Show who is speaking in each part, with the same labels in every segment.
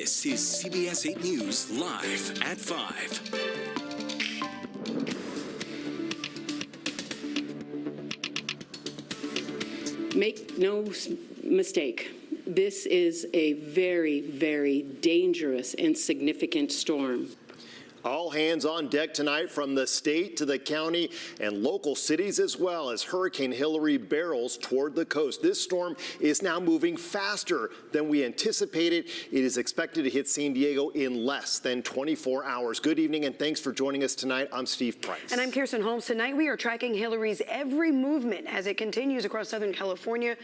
Speaker 1: This is CBS 8 News Live at 5.
Speaker 2: Make no mistake, this is a very, very dangerous and significant storm.
Speaker 3: All hands on deck tonight from the state to the county and local cities as well as Hurricane Hilary barrels toward the coast. This storm is now moving faster than we anticipated. It is expected to hit San Diego in less than 24 hours. Good evening and thanks for joining us tonight. I'm Steve Price.
Speaker 4: And I'm Kirsten Holmes. Tonight we are tracking Hilary's every movement as it continues across Southern California.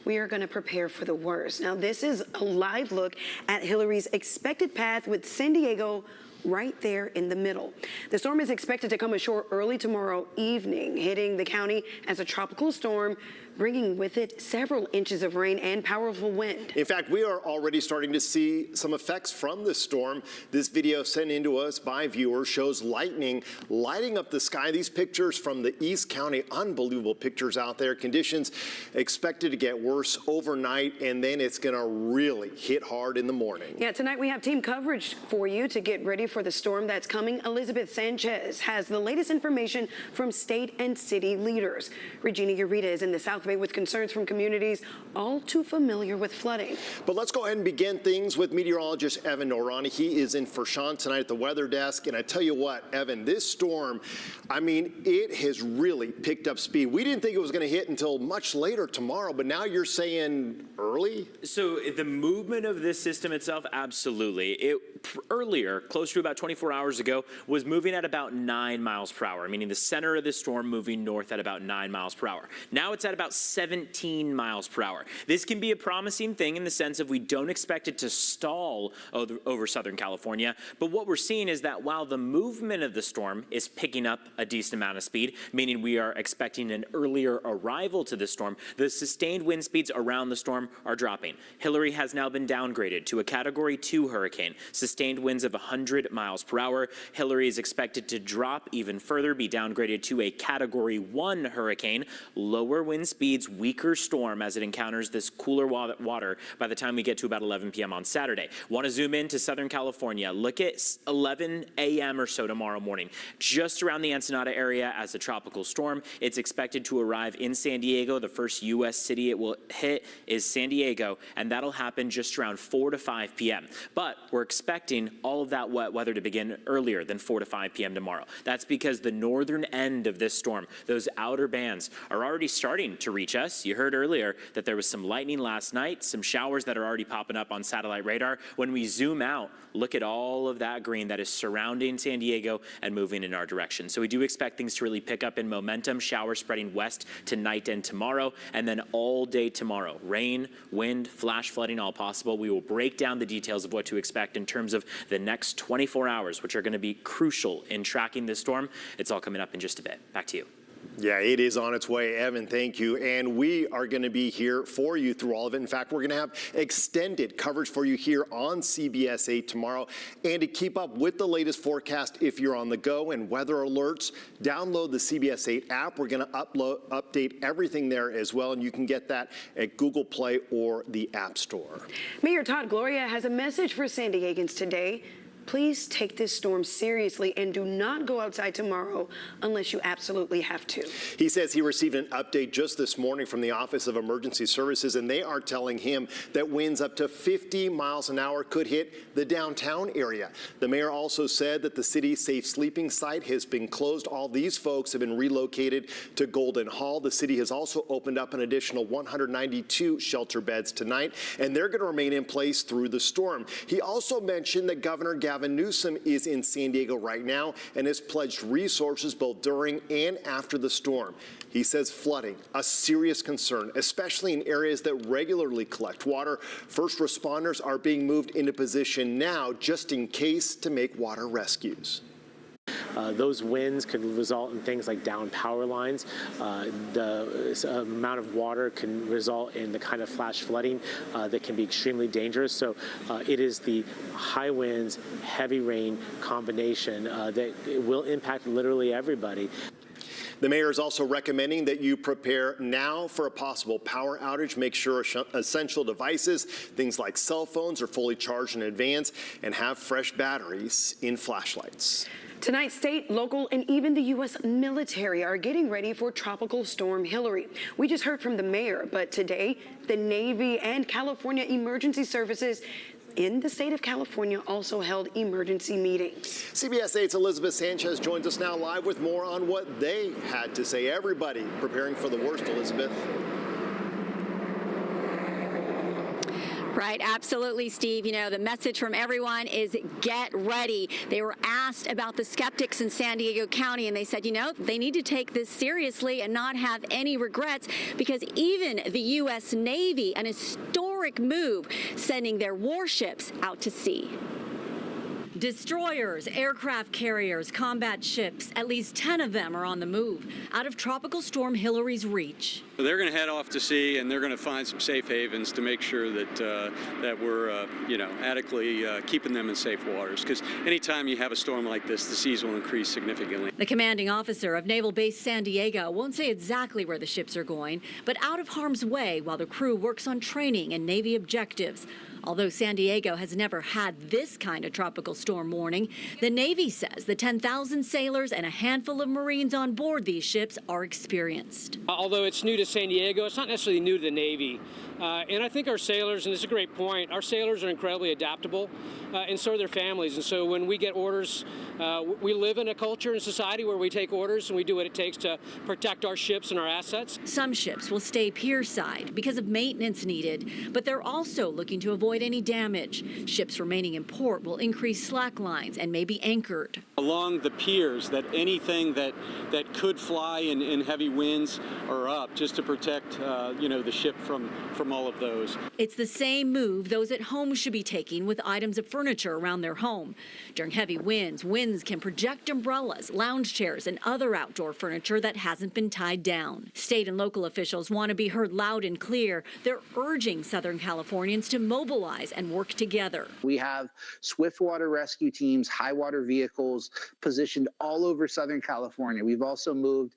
Speaker 4: We are going to prepare for the worst. Now this is a live look at Hilary's expected path with San Diego right there in the middle. The storm is expected to come ashore early tomorrow evening, hitting the county as a tropical storm, bringing with it several inches of rain and powerful wind.
Speaker 3: In fact, we are already starting to see some effects from this storm. This video sent in to us by viewers shows lightning lighting up the sky. These pictures from the East County, unbelievable pictures out there. Conditions expected to get worse overnight, and then it's going to really hit hard in the morning.
Speaker 4: Yeah, tonight we have team coverage for you to get ready for the storm that's coming. Elizabeth Sanchez has the latest information from state and city leaders. Regina Urita is in the South Bay with concerns from communities all too familiar with flooding.
Speaker 3: But let's go ahead and begin things with meteorologist Evan Norani. He is in for Sean tonight at the weather desk. And I tell you what, Evan, this storm, I mean, it has really picked up speed. We didn't think it was going to hit until much later tomorrow, but now you're saying early?
Speaker 5: So the movement of this system itself, absolutely. It earlier, close to about 24 hours ago, was moving at about 9 miles per hour, meaning the center of the storm moving north at about 9 miles per hour. Now it's at about 17 miles per hour. This can be a promising thing in the sense of we don't expect it to stall over Southern California, but what we're seeing is that while the movement of the storm is picking up a decent amount of speed, meaning we are expecting an earlier arrival to the storm, the sustained wind speeds around the storm are dropping. Hilary has now been downgraded to a Category 2 hurricane, sustained winds of 100 miles per hour. Hilary is expected to drop even further, be downgraded to a Category 1 hurricane, lower wind speeds, weaker storm as it encounters this cooler water by the time we get to about 11 p.m. on Saturday. Want to zoom in to Southern California. Look at 11 a.m. or so tomorrow morning. Just around the Ensenada area as a tropical storm. It's expected to arrive in San Diego. The first U.S. city it will hit is San Diego, and that'll happen just around 4 to 5 p.m. But we're expecting all of that wet weather to begin earlier than 4 to 5 p.m. tomorrow. That's because the northern end of this storm, those outer bands, are already starting to reach us. You heard earlier that there was some lightning last night, some showers that are already popping up on satellite radar. When we zoom out, look at all of that green that is surrounding San Diego and moving in our direction. So we do expect things to really pick up in momentum, showers spreading west tonight and tomorrow, and then all day tomorrow. Rain, wind, flash flooding, all possible. We will break down the details of what to expect in terms of the next 24 hours, which are going to be crucial in tracking this storm. It's all coming up in just a bit. Back to you.
Speaker 3: Yeah, it is on its way, Evan. Thank you. And we are going to be here for you through all of it. In fact, we're going to have extended coverage for you here on CBS 8 tomorrow. And to keep up with the latest forecast, if you're on the go and weather alerts, download the CBS 8 app. We're going to update everything there as well. And you can get that at Google Play or the App Store.
Speaker 4: Mayor Todd Gloria has a message for San Diegans today. Please take this storm seriously and do not go outside tomorrow unless you absolutely have to.
Speaker 3: He says he received an update just this morning from the Office of Emergency Services, and they are telling him that winds up to 50 miles an hour could hit the downtown area. The mayor also said that the city's safe sleeping site has been closed. All these folks have been relocated to Golden Hall. The city has also opened up an additional 192 shelter beds tonight, and they're going to remain in place through the storm. He also mentioned that Governor Gavin Newsom is in San Diego right now and has pledged resources both during and after the storm. He says flooding, a serious concern, especially in areas that regularly collect water. First responders are being moved into position now just in case to make water rescues.
Speaker 6: Those winds could result in things like downed power lines. The amount of water can result in the kind of flash flooding that can be extremely dangerous. So it is the high winds, heavy rain combination that will impact literally everybody.
Speaker 3: The mayor is also recommending that you prepare now for a possible power outage. Make sure essential devices, things like cell phones, are fully charged in advance and have fresh batteries in flashlights.
Speaker 4: Tonight, state, local, and even the U.S. military are getting ready for Tropical Storm Hillary. We just heard from the mayor, but today, the Navy and California Emergency Services in the state of California also held emergency meetings.
Speaker 3: CBS 8's Elizabeth Sanchez joins us now live with more on what they had to say. Everybody preparing for the worst, Elizabeth.
Speaker 7: Right, absolutely, Steve. You know, the message from everyone is get ready. They were asked about the skeptics in San Diego County, and they said, you know, they need to take this seriously and not have any regrets, because even the U.S. Navy, an historic move, sending their warships out to sea.
Speaker 8: Destroyers, aircraft carriers, combat ships, at least 10 of them are on the move out of Tropical Storm Hillary's reach.
Speaker 9: They're going to head off to sea, and they're going to find some safe havens to make sure that that we're, adequately keeping them in safe waters. Because anytime you have a storm like this, the seas will increase significantly.
Speaker 8: The commanding officer of Naval Base San Diego won't say exactly where the ships are going, but out of harm's way while the crew works on training and Navy objectives. Although San Diego has never had this kind of tropical storm warning, the Navy says the 10,000 sailors and a handful of Marines on board these ships are experienced.
Speaker 10: Although it's new to San Diego, it's not necessarily new to the Navy. And I think our sailors, and this is a great point, our sailors are incredibly adaptable, and so are their families. And so when we get orders, we live in a culture and society where we take orders and we do what it takes to protect our ships and our assets.
Speaker 8: Some ships will stay pierside because of maintenance needed, but they're also looking to avoid any damage. Ships remaining in port will increase slack lines and may be anchored.
Speaker 9: Along the piers, that anything that could fly in heavy winds are up, just to protect, the ship from all of those.
Speaker 8: It's the same move those at home should be taking with items of furniture around their home. During heavy winds can project umbrellas, lounge chairs, and other outdoor furniture that hasn't been tied down. State and local officials want to be heard loud and clear. They're urging Southern Californians to mobilize and work together.
Speaker 11: We have swift water rescue teams, high water vehicles positioned all over Southern California. We've also moved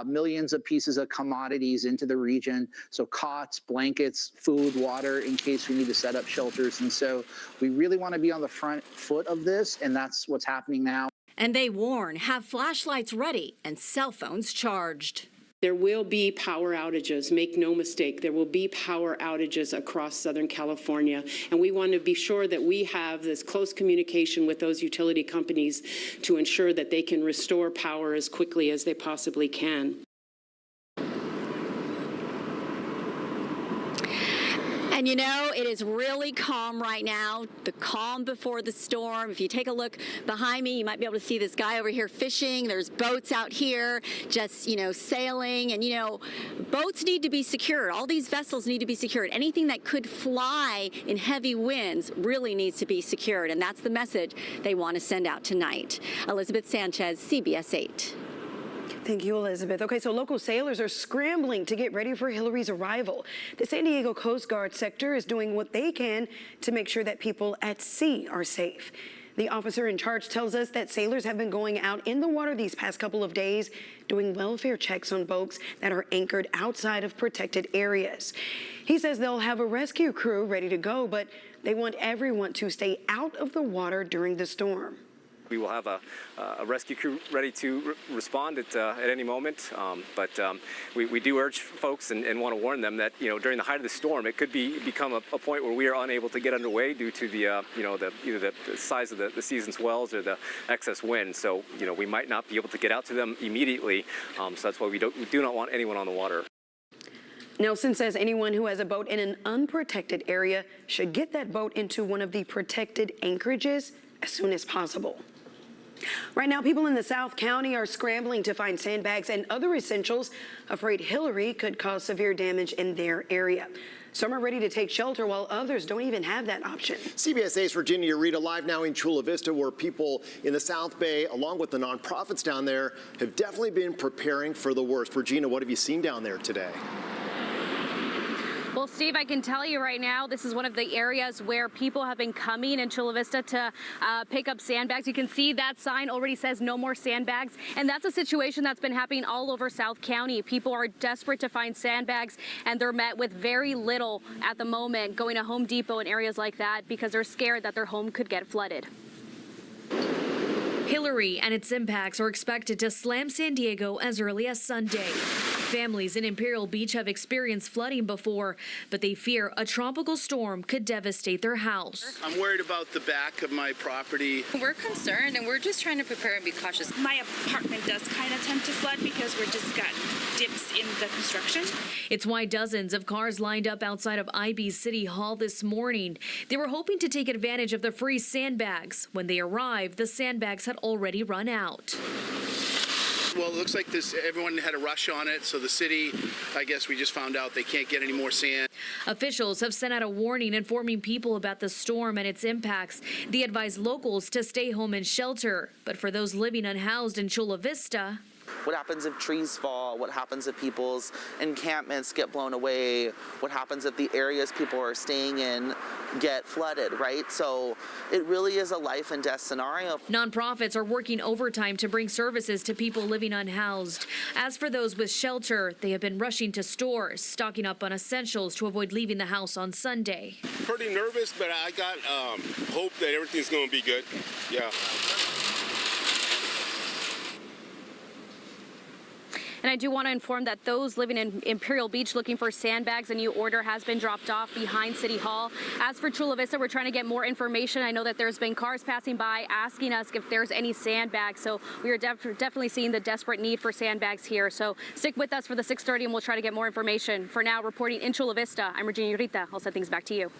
Speaker 11: millions of pieces of commodities into the region, so cots, blankets, food, water, in case we need to set up shelters. And so we really want to be on the front foot of this, and that's what's happening now.
Speaker 8: And they warn, have flashlights ready and cell phones charged.
Speaker 2: There will be power outages. Make no mistake, there will be power outages across Southern California. And we want to be sure that we have this close communication with those utility companies to ensure that they can restore power as quickly as they possibly can.
Speaker 7: And you know, it is really calm right now, the calm before the storm. If you take a look behind me, you might be able to see this guy over here fishing. There's boats out here just, sailing. And, boats need to be secured. All these vessels need to be secured. Anything that could fly in heavy winds really needs to be secured. And that's the message they want to send out tonight. Elizabeth Sanchez, CBS 8.
Speaker 4: Thank you, Elizabeth. Okay, so local sailors are scrambling to get ready for Hillary's arrival. The San Diego Coast Guard sector is doing what they can to make sure that people at sea are safe. The officer in charge tells us that sailors have been going out in the water these past couple of days, doing welfare checks on boats that are anchored outside of protected areas. He says they'll have a rescue crew ready to go, but they want everyone to stay out of the water during the storm.
Speaker 12: We will have a rescue crew ready to respond at any moment, but we do urge folks and want to warn them that during the height of the storm, it could become a point where we are unable to get underway due to the either the size of the season swells or the excess wind. So we might not be able to get out to them immediately. So that's why we do not want anyone on the water.
Speaker 4: Nelson says anyone who has a boat in an unprotected area should get that boat into one of the protected anchorages as soon as possible. Right now, people in the South County are scrambling to find sandbags and other essentials, afraid Hillary could cause severe damage in their area. Some are ready to take shelter, while others don't even have that option.
Speaker 3: CBS 8's Virginia Rita live now in Chula Vista, where people in the South Bay, along with the nonprofits down there, have definitely been preparing for the worst. Regina, what have you seen down there today?
Speaker 8: Well,
Speaker 13: Well, Steve, I can tell you right now, this is one of the areas where people have been coming in Chula Vista to pick up sandbags. You can see that sign already says no more sandbags. And that's a situation that's been happening all over South County. People are desperate to find sandbags, and they're met with very little at the moment going to Home Depot and areas like that because they're scared that their home could get flooded.
Speaker 14: Hillary and its impacts are expected to slam San Diego as early as Sunday. Families in Imperial Beach have experienced flooding before, but they fear a tropical storm could devastate their house.
Speaker 15: I'm worried about the back of my property.
Speaker 16: We're concerned, and we're just trying to prepare and be cautious.
Speaker 17: My apartment does kind of tend to flood because we're just got dips in the construction.
Speaker 14: It's why dozens of cars lined up outside of IB's City Hall this morning. They were hoping to take advantage of the free sandbags. When they arrived, the sandbags had already run out.
Speaker 15: Well, it looks like everyone had a rush on it, so the city, I guess we just found out they can't get any more sand.
Speaker 14: Officials have sent out a warning informing people about the storm and its impacts. They advise locals to stay home and shelter. But for those living unhoused in Chula Vista,
Speaker 18: what happens if trees fall? What happens if people's encampments get blown away? What happens if the areas people are staying in get flooded, right? So it really is a life and death scenario.
Speaker 14: Nonprofits are working overtime to bring services to people living unhoused. As for those with shelter, they have been rushing to stores, stocking up on essentials to avoid leaving the house on Sunday.
Speaker 19: Pretty nervous, but I got hope that everything's going to be good. Yeah.
Speaker 13: And I do want to inform that those living in Imperial Beach looking for sandbags, a new order has been dropped off behind City Hall. As for Chula Vista, we're trying to get more information. I know that there's been cars passing by asking us if there's any sandbags. So we are definitely seeing the desperate need for sandbags here. So stick with us for the 6:30 and we'll try to get more information. For now, reporting in Chula Vista, I'm Regina Urita. I'll send things back to you.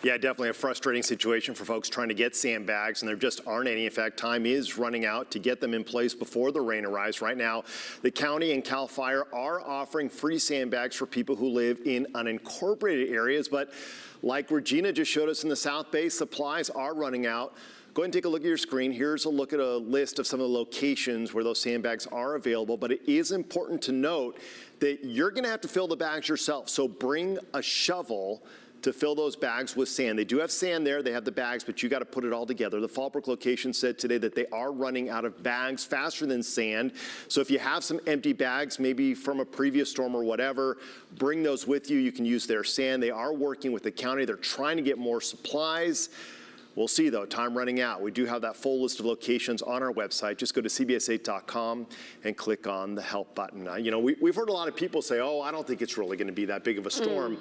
Speaker 3: Yeah, definitely a frustrating situation for folks trying to get sandbags, and there just aren't any. In fact, time is running out to get them in place before the rain arrives. Right now, the county and CAL FIRE are offering free sandbags for people who live in unincorporated areas, but like Regina just showed us in the South Bay, supplies are running out. Go ahead and take a look at your screen. Here's a look at a list of some of the locations where those sandbags are available, but it is important to note that you're going to have to fill the bags yourself, so bring a shovel to fill those bags with sand. They do have sand there, they have the bags, but you got to put it all together. The Fallbrook location said today that they are running out of bags faster than sand. So if you have some empty bags, maybe from a previous storm or whatever, bring those with you. You can use their sand. They are working with the county. They're trying to get more supplies. We'll see, though, time running out. We do have that full list of locations on our website. Just go to CBS8.com and click on the help button. You know, we've heard a lot of people say, oh, I don't think it's really going to be that big of a storm.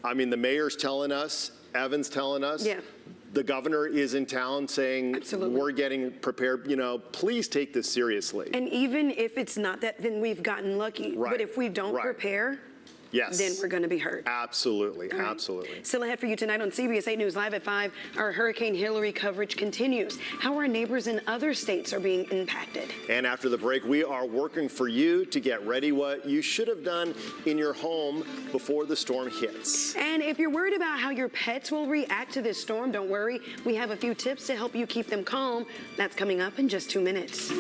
Speaker 3: I mean, the mayor's telling us, Evan's telling us, the governor is in town saying we're getting prepared. You know, please take this seriously.
Speaker 4: And even if it's not that, then we've gotten lucky.
Speaker 3: Right.
Speaker 4: But if we don't prepare, then we're going to be hurt.
Speaker 3: Absolutely, absolutely.
Speaker 4: Still ahead for you tonight on CBS 8 News Live at 5, our Hurricane Hillary coverage continues. How our neighbors in other states are being impacted.
Speaker 3: And after the break, we are working for you to get ready what you should have done in your home before the storm hits.
Speaker 4: And if you're worried about how your pets will react to this storm, don't worry. We have a few tips to help you keep them calm. That's coming up in just 2 minutes.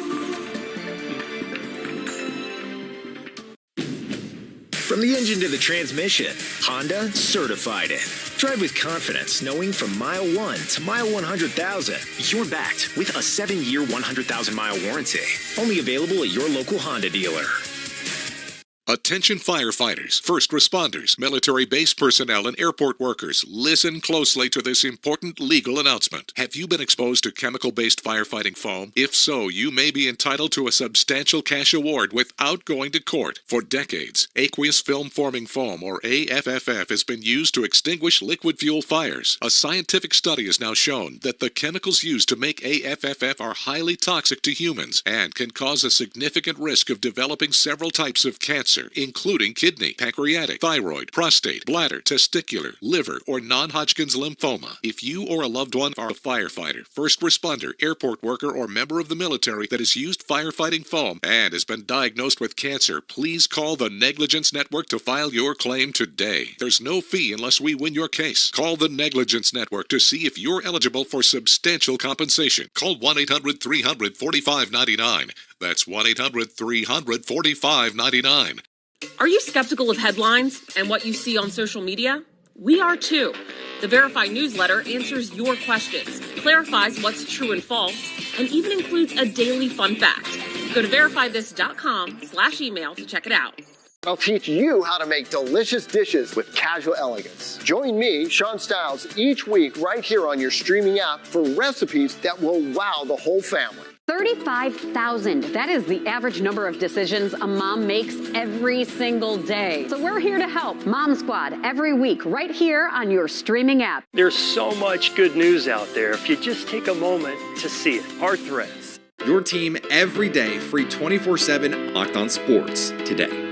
Speaker 20: From the engine to the transmission, Honda certified it. Drive with confidence, knowing from mile 1 to mile 100,000, you're backed with a 7-year, 100,000-mile warranty. Only available at your local Honda dealer.
Speaker 21: Attention firefighters, first responders, military base personnel, and airport workers, listen closely to this important legal announcement. Have you been exposed to chemical-based firefighting foam? If so, you may be entitled to a substantial cash award without going to court. For decades, aqueous film-forming foam, or AFFF, has been used to extinguish liquid fuel fires. A scientific study has now shown that the chemicals used to make AFFF are highly toxic to humans and can cause a significant risk of developing several types of cancer, including kidney, pancreatic, thyroid, prostate, bladder, testicular, liver, or non-Hodgkin's lymphoma. If you or a loved one are a firefighter, first responder, airport worker, or member of the military that has used firefighting foam and has been diagnosed with cancer, please call the Negligence Network to file your claim today. There's no fee unless we win your case. Call the Negligence Network to see if you're eligible for substantial compensation. Call 1-800-300-4599. That's 1-800-300-4599.
Speaker 1: Are you skeptical of headlines and what you see on social media? We are too. The Verified newsletter answers your questions, clarifies what's true and false, and even includes a daily fun fact. Go to verifythis.com/email to check it out.
Speaker 22: I'll teach you how to make delicious dishes with casual elegance. Join me, Sean Stiles, each week right here on your streaming app for recipes that will wow the whole family.
Speaker 23: 35,000. That is the average number of decisions a mom makes every single day. So we're here to help. Mom Squad every week right here on your streaming app.
Speaker 24: There's so much good news out there if you just take a moment to see it. Our Threads.
Speaker 25: Your team every day, free 24/7 Locked On Sports today.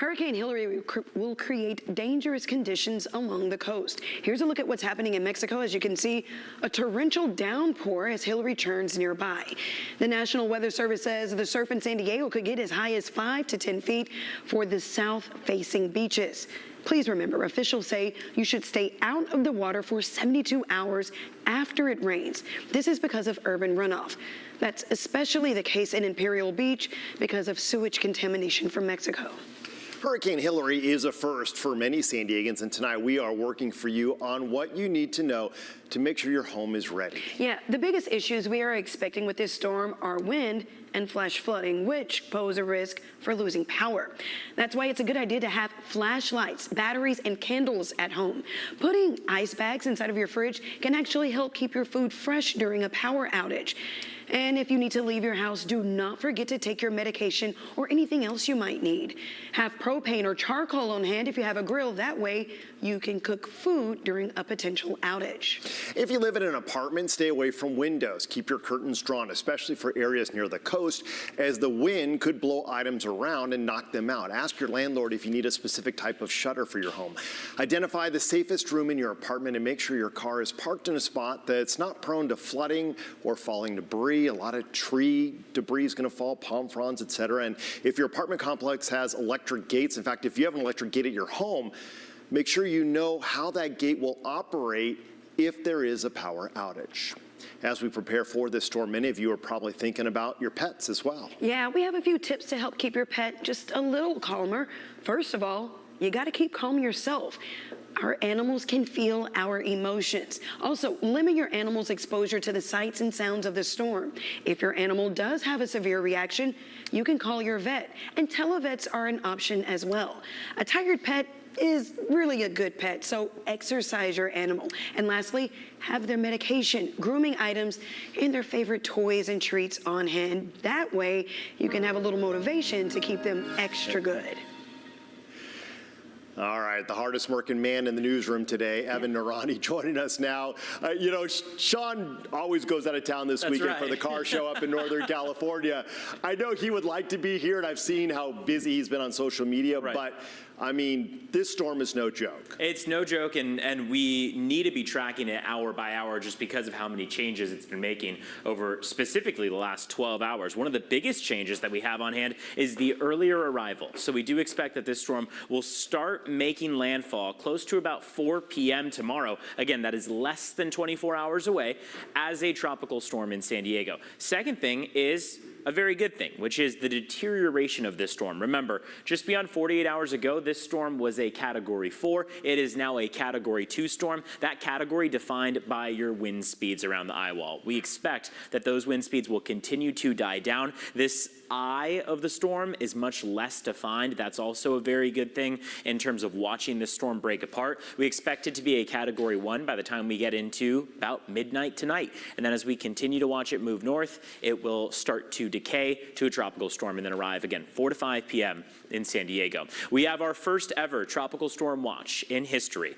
Speaker 4: Hurricane Hillary will create dangerous conditions along the coast. Here's a look at what's happening in Mexico. As you can see, a torrential downpour as Hillary turns nearby. The National Weather Service says the surf in San Diego could get as high as 5 to 10 feet for the south-facing beaches. Please remember, officials say you should stay out of the water for 72 hours after it rains. This is because of urban runoff. That's especially the case in Imperial Beach because of sewage contamination from Mexico.
Speaker 3: Hurricane Hillary is a first for many San Diegans, and tonight we are working for you on what you need to know to make sure your home is ready.
Speaker 4: Yeah, the biggest issues we are expecting with this storm are wind and flash flooding, which pose a risk for losing power. That's why it's a good idea to have flashlights, batteries, and candles at home. Putting ice bags inside of your fridge can actually help keep your food fresh during a power outage. And if you need to leave your house, do not forget to take your medication or anything else you might need. Have propane or charcoal on hand if you have a grill. That way you can cook food during a potential outage.
Speaker 3: If you live in an apartment, stay away from windows. Keep your curtains drawn, especially for areas near the coast, as the wind could blow items around and knock them out. Ask your landlord if you need a specific type of shutter for your home. Identify the safest room in your apartment and make sure your car is parked in a spot that's not prone to flooding or falling debris. A lot of tree debris is going to fall, palm fronds, etc. And if your apartment complex has electric gates, in fact, if you have an electric gate at your home, make sure you know how that gate will operate if there is a power outage. As we prepare for this storm, many of you are probably thinking about your pets as well.
Speaker 4: Yeah, we have a few tips to help keep your pet just a little calmer. First of all, you got to keep calm yourself. Our animals can feel our emotions. Also, limit your animal's exposure to the sights and sounds of the storm. If your animal does have a severe reaction, you can call your vet, and televets are an option as well. A tired pet is really a good pet, so exercise your animal. And lastly, have their medication, grooming items, and their favorite toys and treats on hand. That way, you can have a little motivation to keep them extra good.
Speaker 3: All right, the hardest working man in the newsroom today, Evan Narani, joining us now. Sean always goes out of town this weekend for the car show up in Northern California. I know he would like to be here, and I've seen how busy he's been on social media, but I mean, this storm is no joke.
Speaker 5: It's no joke, and we need to be tracking it hour by hour just because of how many changes it's been making over specifically the last 12 hours. One of the biggest changes that we have on hand is the earlier arrival. So we do expect that this storm will start making landfall close to about 4 p.m. tomorrow. Again, that is less than 24 hours away as a tropical storm in San Diego. Second thing is a very good thing, which is the deterioration of this storm. Remember, just beyond 48 hours ago, this storm was a Category 4. It is now a Category 2 storm. That category defined by your wind speeds around the eye wall. We expect that those wind speeds will continue to die down. This eye of the storm is much less defined. That's also a very good thing in terms of watching this storm break apart. We expect it to be a Category 1 by the time we get into about midnight tonight. And then as we continue to watch it move north, it will start to decay to a tropical storm and then arrive again 4 to 5 p.m. in San Diego. We have our first ever tropical storm watch in history.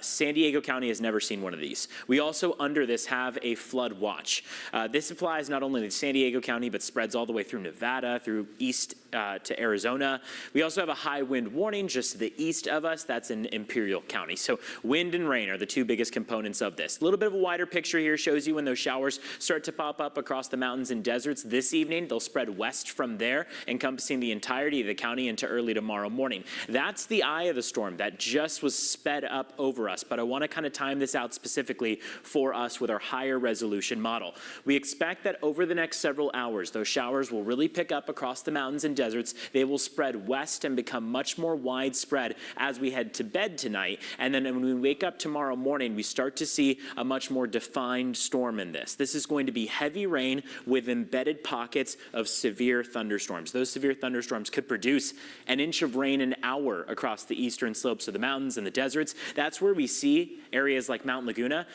Speaker 5: San Diego County has never seen one of these. We also under this have a flood watch. This applies not only to San Diego County but spreads all the way through Nevada, Nevada through east to Arizona. We also have a high wind warning just to the east of us. That's in Imperial County. So wind and rain are the two biggest components of this. A little bit of a wider picture here shows you when those showers start to pop up across the mountains and deserts this evening. They'll spread west from there, encompassing the entirety of the county into early tomorrow morning. That's the eye of the storm that just was sped up over us, but I want to kind of time this out specifically for us with our higher resolution model. We expect that over the next several hours, those showers will really pick up across the mountains and deserts. They will spread west and become much more widespread as we head to bed tonight. And then when we wake up tomorrow morning, we start to see a much more defined storm in this. This is going to be heavy rain with embedded pockets of severe thunderstorms. Those severe thunderstorms could produce an inch of rain an hour across the eastern slopes of the mountains and the deserts. That's where we see areas like Mount Laguna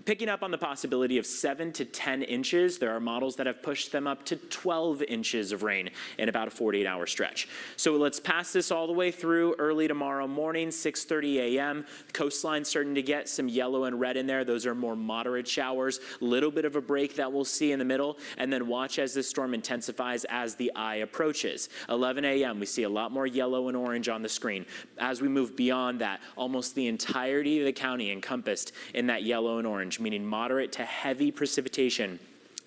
Speaker 5: picking up on the possibility of 7 to 10 inches. There are models that have pushed them up to 12 inches of rain in about a 48-hour stretch. So let's pass this all the way through early tomorrow morning, 6:30 a.m. Coastline starting to get some yellow and red in there. Those are more moderate showers. Little bit of a break that we'll see in the middle, and then watch as this storm intensifies as the eye approaches. 11 a.m. we see a lot more yellow and orange on the screen. As we move beyond that, almost the entirety of the county encompassed in that yellow and orange, meaning moderate to heavy precipitation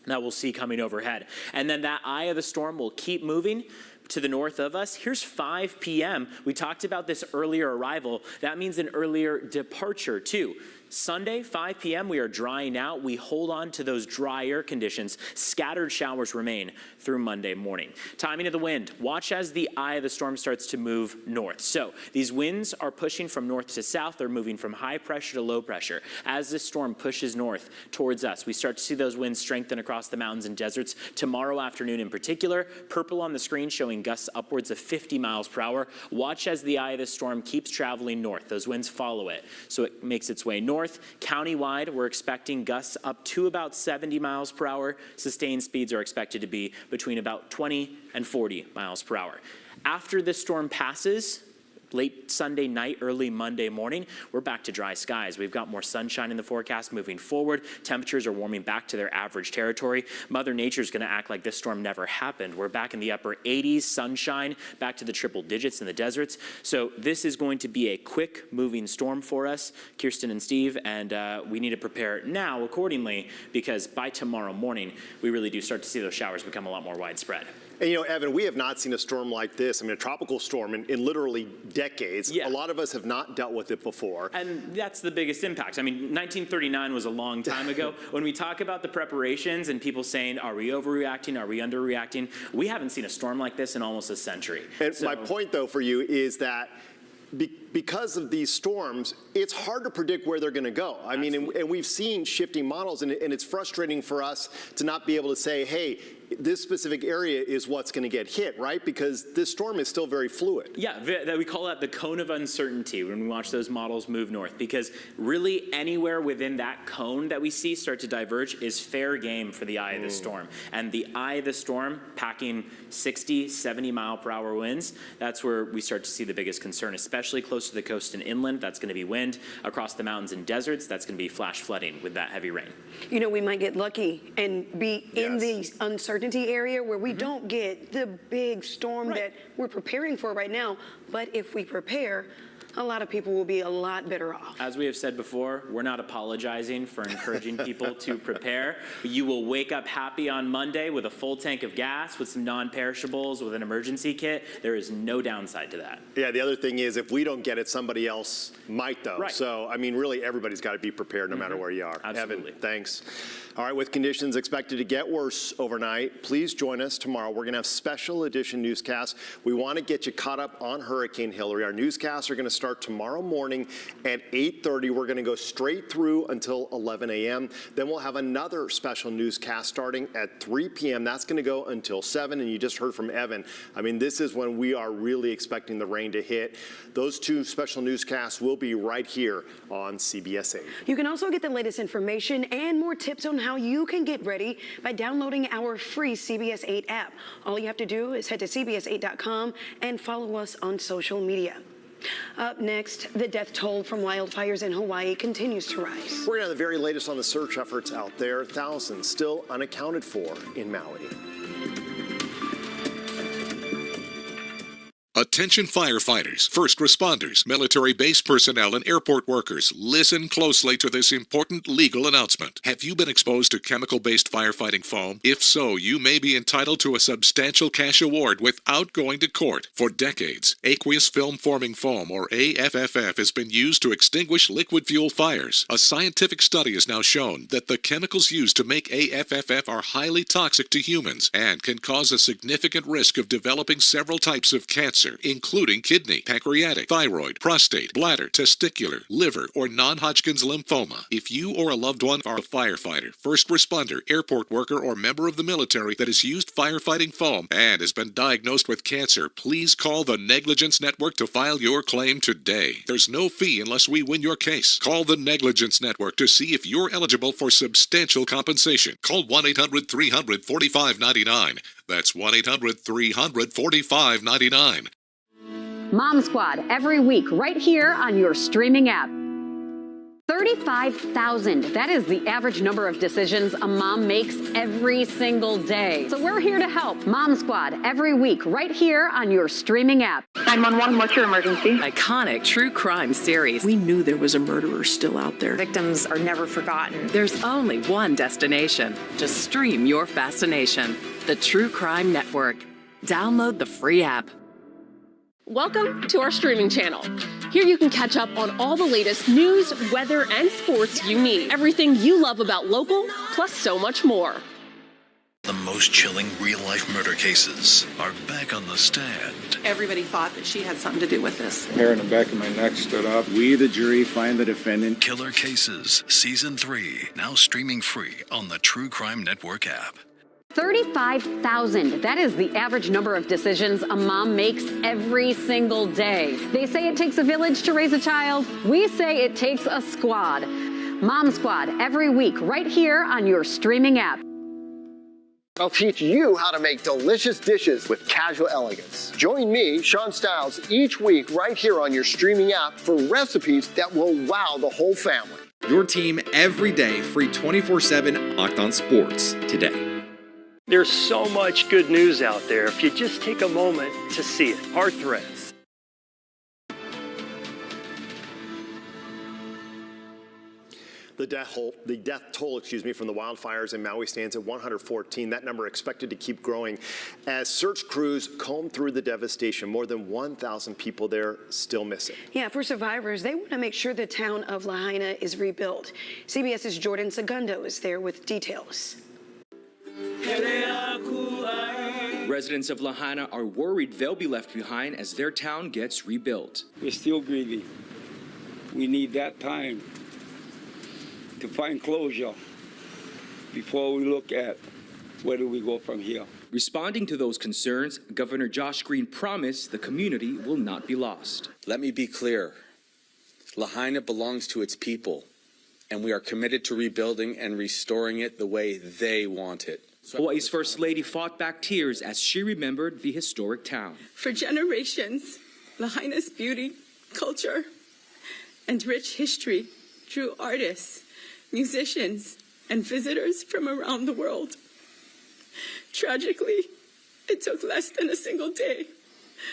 Speaker 5: that we'll see coming overhead. And then that eye of the storm will keep moving to the north of us. Here's 5 p.m. We talked about this earlier arrival. That means an earlier departure too. Sunday, 5 p.m., we are drying out. We hold on to those drier conditions. Scattered showers remain through Monday morning. Timing of the wind. Watch as the eye of the storm starts to move north. So these winds are pushing from north to south. They're moving from high pressure to low pressure. As this storm pushes north towards us, we start to see those winds strengthen across the mountains and deserts tomorrow afternoon in particular. Purple on the screen showing gusts upwards of 50 miles per hour. Watch as the eye of the storm keeps traveling north. Those winds follow it. So it makes its way north. Countywide, we're expecting gusts up to about 70 miles per hour. Sustained speeds are expected to be between about 20 and 40 miles per hour. After this storm passes, late Sunday night, early Monday morning, we're back to dry skies. We've got more sunshine in the forecast moving forward. Temperatures are warming back to their average territory. Mother Nature's going to act like this storm never happened. We're back in the upper 80s, sunshine, back to the triple digits in the deserts. So this is going to be a quick moving storm for us, Kirsten and Steve, and we need to prepare now accordingly, because by tomorrow morning, we really do start to see those showers become a lot more widespread.
Speaker 3: And you know, Evan, we have not seen a storm like this, I mean, a tropical storm in literally decades.
Speaker 5: Yeah.
Speaker 3: A lot of us have not dealt with it before.
Speaker 5: And that's the biggest impact. I mean, 1939 was a long time ago. When we talk about the preparations and people saying, are we overreacting, are we underreacting? We haven't seen a storm like this in almost a century.
Speaker 3: And my point, though, for you is that because of these storms, it's hard to predict where they're going to go. I mean, and we've seen shifting models, and it's frustrating for us to not be able to say, hey, this specific area is what's going to get hit, right? Because this storm is still very fluid.
Speaker 5: Yeah, we call that the cone of uncertainty when we watch those models move north, because really anywhere within that cone that we see start to diverge is fair game for the eye of the storm. And the eye of the storm packing 60, 70 mile per hour winds, that's where we start to see the biggest concern, especially close to the coast and inland. That's going to be wind. Across the mountains and deserts, that's going to be flash flooding with that heavy rain.
Speaker 4: You know, we might get lucky and be in the uncertainty area where we don't get the big storm that we're preparing for right now. But if we prepare, a lot of people will be a lot better off.
Speaker 5: As we have said before, we're not apologizing for encouraging people to prepare. You will wake up happy on Monday with a full tank of gas, with some non-perishables, with an emergency kit. There is no downside to that.
Speaker 3: Yeah, the other thing is if we don't get it, somebody else might, though.
Speaker 5: Right.
Speaker 3: So, I mean, really, everybody's got to be prepared no matter where you are.
Speaker 5: Absolutely.
Speaker 3: Evan, thanks. All right, with conditions expected to get worse overnight, please join us tomorrow. We're going to have special edition newscasts. We want to get you caught up on Hurricane Hillary. Our newscasts are going to start tomorrow morning at 8:30. We're going to go straight through until 11 a.m. Then we'll have another special newscast starting at 3 p.m. That's going to go until 7. And you just heard from Evan. I mean, this is when we are really expecting the rain to hit. Those two special newscasts will be right here on CBS 8.
Speaker 4: You can also get the latest information and more tips on how you can get ready by downloading our free CBS 8 app. All you have to do is head to CBS8.com and follow us on social media. Up next, the death toll from wildfires in Hawaii continues to rise.
Speaker 3: We're going to have the very latest on the search efforts out there. Thousands still unaccounted for in Maui.
Speaker 21: Attention firefighters, first responders, military base personnel, and airport workers. Listen closely to this important legal announcement. Have you been exposed to chemical-based firefighting foam? If so, you may be entitled to a substantial cash award without going to court. For decades, aqueous film-forming foam, or AFFF, has been used to extinguish liquid fuel fires. A scientific study has now shown that the chemicals used to make AFFF are highly toxic to humans and can cause a significant risk of developing several types of cancer, including kidney, pancreatic, thyroid, prostate, bladder, testicular, liver, or non-Hodgkin's lymphoma. If you or a loved one are a firefighter, first responder, airport worker, or member of the military that has used firefighting foam and has been diagnosed with cancer, please call the Negligence Network to file your claim today. There's no fee unless we win your case. Call the Negligence Network to see if you're eligible for substantial compensation. Call 1-800-300-4599. That's 1-800-300-4599.
Speaker 23: Mom Squad, every week, right here on your streaming app. 35,000. That is the average number of decisions a mom makes every single day. So we're here to help. Mom Squad, every week, right here on your streaming app.
Speaker 2: 911, what's your emergency? Iconic true crime series. We knew there was a murderer still out there. Victims are never forgotten. There's only one destination. Just stream your fascination. The True Crime Network. Download the free app.
Speaker 1: Welcome to our streaming channel. Here you can catch up on all the latest news, weather, and sports you need. Everything you love about local, plus so much more.
Speaker 6: The most chilling real-life murder cases are back on the stand.
Speaker 9: Everybody thought that she had something to do with this.
Speaker 10: Hair in the back of my neck stood up. We, the jury, find the defendant.
Speaker 6: Killer Cases, Season 3, now streaming free on the True Crime Network app.
Speaker 23: 35,000. That is the average number of decisions a mom makes every single day. They say it takes a village to raise a child. We say it takes a squad. Mom Squad, every week, right here on your streaming app.
Speaker 22: I'll teach you how to make delicious dishes with casual elegance. Join me, Sean Stiles, each week right here on your streaming app for recipes that will wow the whole family.
Speaker 25: Your team every day, free 24/7 Locked On Sports today.
Speaker 24: There's so much good news out there if you just take a moment to see it. Our threads.
Speaker 3: The death toll, from the wildfires in Maui stands at 114. That number expected to keep growing as search crews comb through the devastation. More than 1,000 people there still missing.
Speaker 4: Yeah, for survivors, they want to make sure the town of Lahaina is rebuilt. CBS's Jordan Segundo is there with details.
Speaker 11: Residents of Lahaina are worried they'll be left behind as their town gets rebuilt.
Speaker 26: We're still grieving. We need that time to find closure before we look at where do we go from here.
Speaker 11: Responding to those concerns, Governor Josh Green promised the community will not be lost.
Speaker 27: Let me be clear. Lahaina belongs to its people, and we are committed to rebuilding and restoring it the way they want it.
Speaker 11: Hawaii's First Lady fought back tears as she remembered the historic town.
Speaker 28: For generations, Lahaina's beauty, culture, and rich history drew artists, musicians, and visitors from around the world. Tragically, it took less than a single day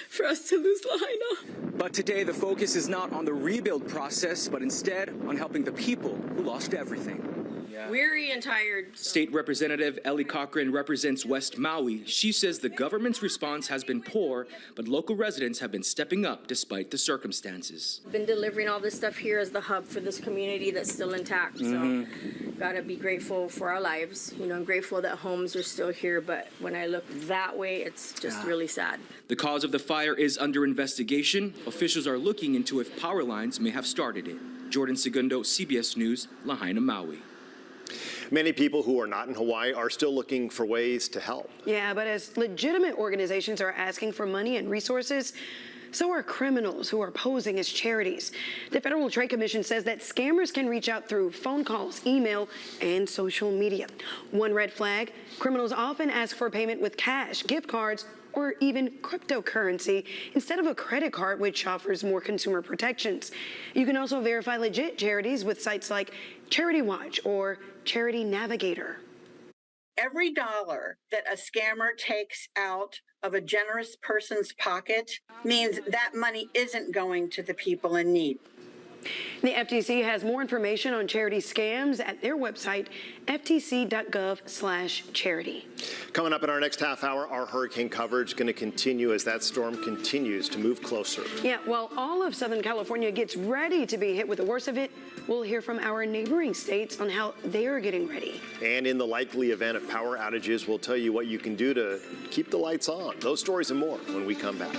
Speaker 28: for us to lose Lahaina.
Speaker 11: But today, the focus is not on the rebuild process, but instead on helping the people who lost everything.
Speaker 28: Weary and tired.
Speaker 11: State Representative Ellie Cochran represents West Maui. She says the government's response has been poor, but local residents have been stepping up despite the circumstances.
Speaker 28: Been delivering all this stuff here as the hub for this community that's still intact. So gotta be grateful for our lives. I'm grateful that homes are still here, but when I look that way, it's just really sad.
Speaker 11: The cause of the fire is under investigation. Officials are looking into if power lines may have started it. Jordan Segundo, CBS News, Lahaina, Maui.
Speaker 3: Many people who are not in Hawaii are still looking for ways to help.
Speaker 4: Yeah, but as legitimate organizations are asking for money and resources, so are criminals who are posing as charities. The Federal Trade Commission says that scammers can reach out through phone calls, email, and social media. One red flag, criminals often ask for payment with cash, gift cards, or even cryptocurrency instead of a credit card, which offers more consumer protections. You can also verify legit charities with sites like Charity Watch or Charity Navigator.
Speaker 7: Every dollar that a scammer takes out of a generous person's pocket means that money isn't going to the people in need.
Speaker 4: The FTC has more information on charity scams at their website, ftc.gov/charity.
Speaker 3: Coming up in our next half hour, our hurricane coverage is going to continue as that storm continues to move closer.
Speaker 4: Yeah, while all of Southern California gets ready to be hit with the worst of it, we'll hear from our neighboring states on how they are getting ready.
Speaker 3: And in the likely event of power outages, we'll tell you what you can do to keep the lights on. Those stories and more when we come back.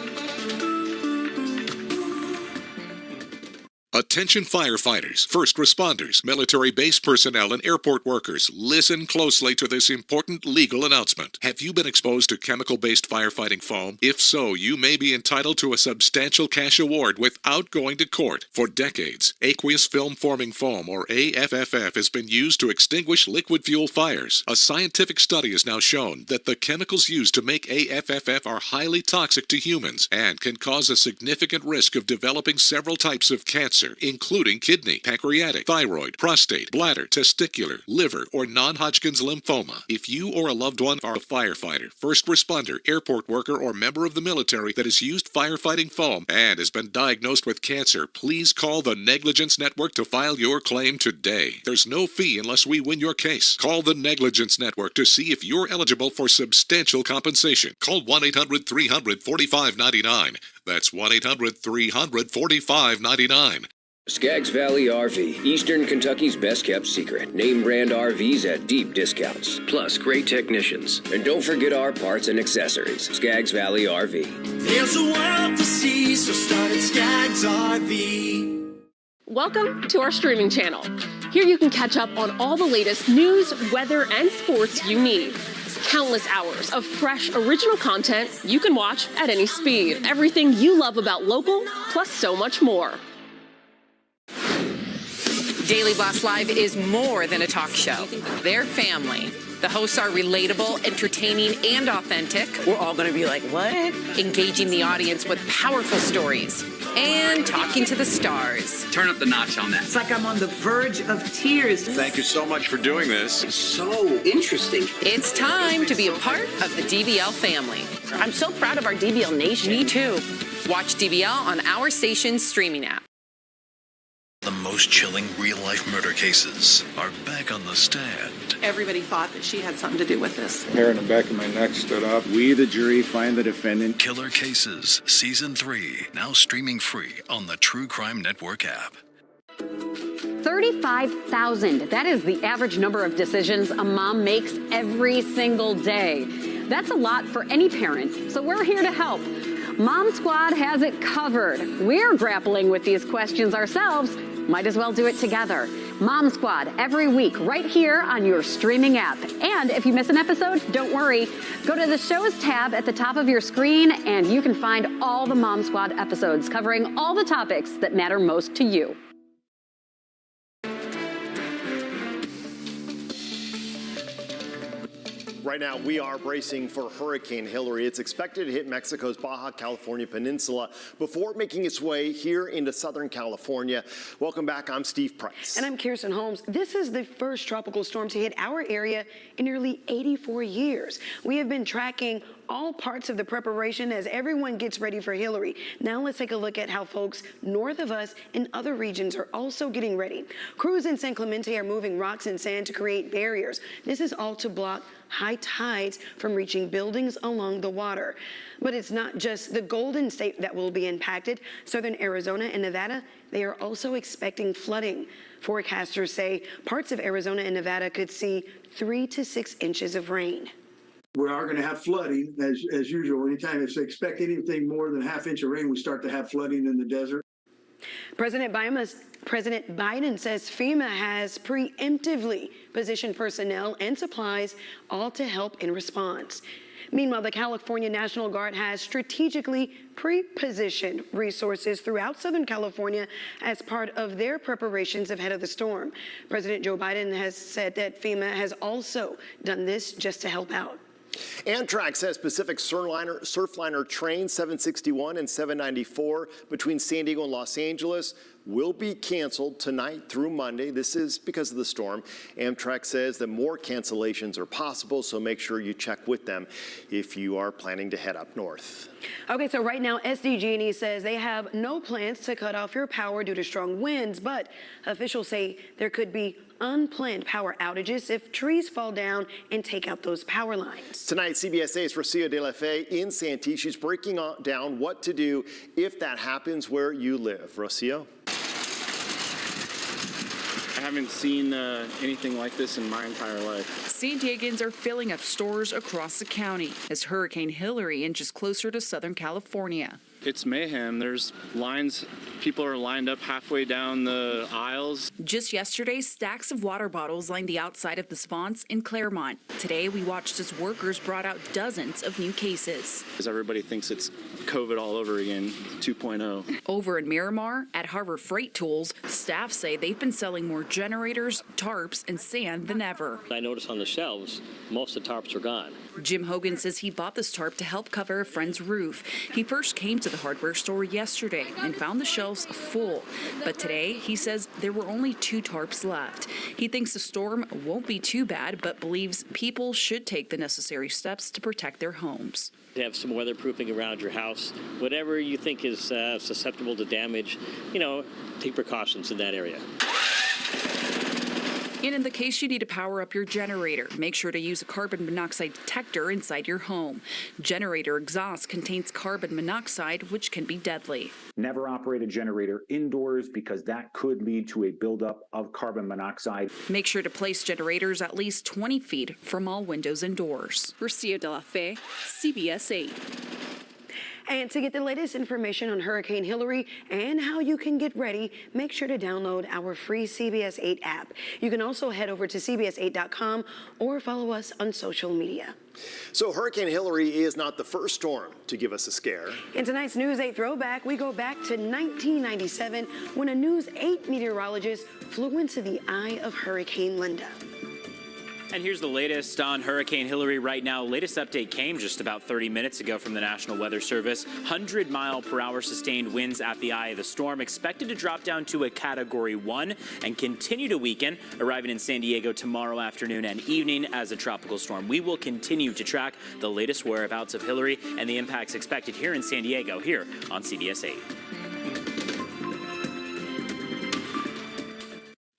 Speaker 21: Attention firefighters, first responders, military base personnel, and airport workers. Listen closely to this important legal announcement. Have you been exposed to chemical-based firefighting foam? If so, you may be entitled to a substantial cash award without going to court. For decades, aqueous film-forming foam, or AFFF, has been used to extinguish liquid fuel fires. A scientific study has now shown that the chemicals used to make AFFF are highly toxic to humans and can cause a significant risk of developing several types of cancer, including kidney, pancreatic, thyroid, prostate, bladder, testicular, liver, or non-Hodgkin's lymphoma. If you or a loved one are a firefighter, first responder, airport worker, or member of the military that has used firefighting foam and has been diagnosed with cancer, please call the Negligence Network to file your claim today. There's no fee unless we win your case. Call the Negligence Network to see if you're eligible for substantial compensation. Call 1-800-300-4599. That's 1-800-300-4599.
Speaker 8: Skaggs Valley RV, Eastern Kentucky's best-kept secret. Name brand RVs at deep discounts, plus great technicians. And don't forget our parts and accessories. Skaggs Valley RV.
Speaker 12: There's a world to see, so start at Skaggs RV.
Speaker 1: Welcome to our streaming channel. Here you can catch up on all the latest news, weather, and sports you need. Countless hours of fresh, original content you can watch at any speed. Everything you love about local, plus so much more.
Speaker 2: Daily Blast Live is more than a talk show. They're family. The hosts are relatable, entertaining, and authentic.
Speaker 14: We're all going to be like, what?
Speaker 2: Engaging the audience with powerful stories and talking to the stars.
Speaker 15: Turn up the notch on that.
Speaker 14: It's like I'm on the verge of tears.
Speaker 15: Thank you so much for doing this.
Speaker 14: It's so interesting.
Speaker 2: It's time to be a part of the DBL family.
Speaker 14: I'm so proud of our DBL Nation.
Speaker 2: Me too. Watch DBL on our station's streaming app.
Speaker 6: The most chilling real-life murder cases are back on the stand.
Speaker 9: Everybody thought that she had something to do with this.
Speaker 10: Hair in the back of my neck stood up. We, the jury, find the defendant.
Speaker 6: Killer Cases, Season 3, now streaming free on the True Crime Network app.
Speaker 23: 35,000. That is the average number of decisions a mom makes every single day. That's a lot for any parent, so we're here to help. Mom Squad has it covered. We're grappling with these questions ourselves. Might as well do it together. Mom Squad, every week, right here on your streaming app. And if you miss an episode, don't worry. Go to the Shows tab at the top of your screen, and you can find all the Mom Squad episodes covering all the topics that matter most to you.
Speaker 3: Right now, we are bracing for Hurricane Hillary. It's expected to hit Mexico's Baja California Peninsula before making its way here into Southern California. Welcome back. I'm Steve Price.
Speaker 4: And I'm Kirsten Holmes. This is the first tropical storm to hit our area in nearly 84 years. We have been tracking all parts of the preparation as everyone gets ready for Hillary. Now let's take a look at how folks north of us in other regions are also getting ready. Crews in San Clemente are moving rocks and sand to create barriers. This is all to block high tides from reaching buildings along the water. But it's not just the Golden State that will be impacted. Southern Arizona and Nevada, they are also expecting flooding. Forecasters say parts of Arizona and Nevada could see 3 to 6 inches of rain.
Speaker 16: We are going to have flooding as usual. Anytime if they expect anything more than half inch of rain, we start to have flooding in the desert.
Speaker 4: President Biden says FEMA has preemptively positioned personnel and supplies all to help in response. Meanwhile, the California National Guard has strategically pre-positioned resources throughout Southern California as part of their preparations ahead of the storm. President Joe Biden has said that FEMA has also done this just to help out.
Speaker 3: Amtrak says Pacific Surfliner trains 761 and 794 between San Diego and Los Angeles will be canceled tonight through Monday. This is because of the storm. Amtrak says that more cancellations are possible, so make sure you check with them if you are planning to head up north.
Speaker 4: Okay, so right now SDG&E says they have no plans to cut off your power due to strong winds, but officials say there could be unplanned power outages if trees fall down and take out those power lines.
Speaker 3: Tonight, CBS 8's Rocio de la Fe in Santee. She's breaking down what to do if that happens where you live. Rocio?
Speaker 10: I haven't seen anything like this in my entire life.
Speaker 5: San Diegans are filling up stores across the county as Hurricane Hillary inches closer to Southern California.
Speaker 10: It's mayhem. There's lines. People are lined up halfway down the aisles.
Speaker 5: Just yesterday, stacks of water bottles lined the outside of the Svants in Claremont. Today, we watched as workers brought out dozens of new cases.
Speaker 10: Everybody thinks it's COVID all over again, 2.0.
Speaker 5: Over in Miramar, at Harbor Freight Tools, staff say they've been selling more generators, tarps, and sand than ever.
Speaker 13: I noticed on the shelves, most of the tarps are gone.
Speaker 5: Jim Hogan says he bought this tarp to help cover a friend's roof. He first came to the hardware store yesterday and found the shelves full. But today, he says there were only 2 tarps left. He thinks the storm won't be too bad, but believes people should take the necessary steps to protect their homes.
Speaker 13: Have some weatherproofing around your house. Whatever you think is susceptible to damage, take precautions in that area.
Speaker 5: And in the case you need to power up your generator, make sure to use a carbon monoxide detector inside your home. Generator exhaust contains carbon monoxide, which can be deadly.
Speaker 17: Never operate a generator indoors because that could lead to a buildup of carbon monoxide.
Speaker 5: Make sure to place generators at least 20 feet from all windows and doors. Rocio de la Fe, CBS 8.
Speaker 4: And to get the latest information on Hurricane Hillary and how you can get ready, make sure to download our free CBS 8 app. You can also head over to CBS8.com or follow us on social media.
Speaker 3: So Hurricane Hillary is not the first storm to give us a scare.
Speaker 4: In tonight's News 8 throwback, we go back to 1997 when a News 8 meteorologist flew into the eye of Hurricane Linda.
Speaker 18: And here's the latest on Hurricane Hillary right now. Latest update came just about 30 minutes ago from the National Weather Service. 100-mile-per-hour sustained winds at the eye of the storm, expected to drop down to a Category 1 and continue to weaken, arriving in San Diego tomorrow afternoon and evening as a tropical storm. We will continue to track the latest whereabouts of Hillary and the impacts expected here in San Diego, here on CBS 8.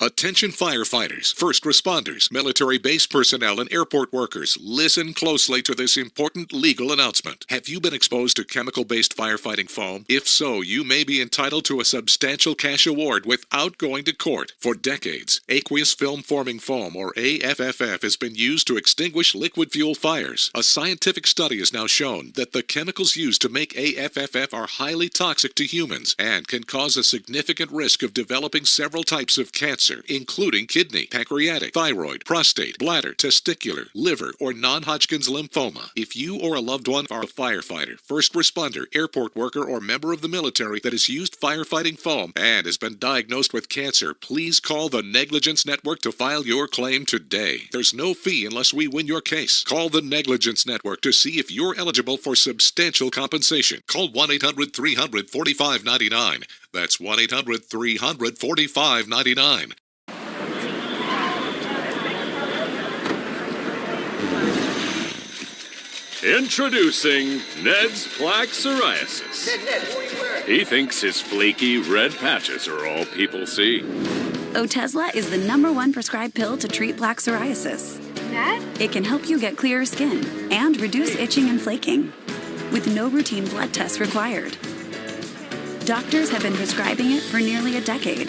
Speaker 21: Attention firefighters, first responders, military base personnel, and airport workers. Listen closely to this important legal announcement. Have you been exposed to chemical-based firefighting foam? If so, you may be entitled to a substantial cash award without going to court. For decades, aqueous film-forming foam, or AFFF, has been used to extinguish liquid fuel fires. A scientific study has now shown that the chemicals used to make AFFF are highly toxic to humans and can cause a significant risk of developing several types of cancer, including kidney, pancreatic, thyroid, prostate, bladder, testicular, liver, or non-Hodgkin's lymphoma. If you or a loved one are a firefighter, first responder, airport worker, or member of the military that has used firefighting foam and has been diagnosed with cancer, please call the Negligence Network to file your claim today. There's no fee unless we win your case. Call the Negligence Network to see if you're eligible for substantial compensation. Call 1-800-300-4599. That's 1-800-300-4599.
Speaker 19: Introducing Ned's Plaque Psoriasis.
Speaker 12: Ned, what are you wearing?
Speaker 19: He thinks his flaky red patches are all people see.
Speaker 20: Otezla is the #1 prescribed pill to treat plaque psoriasis.
Speaker 12: Ned?
Speaker 20: It can help you get clearer skin and reduce itching and flaking with no routine blood tests required. Doctors have been prescribing it for nearly a decade.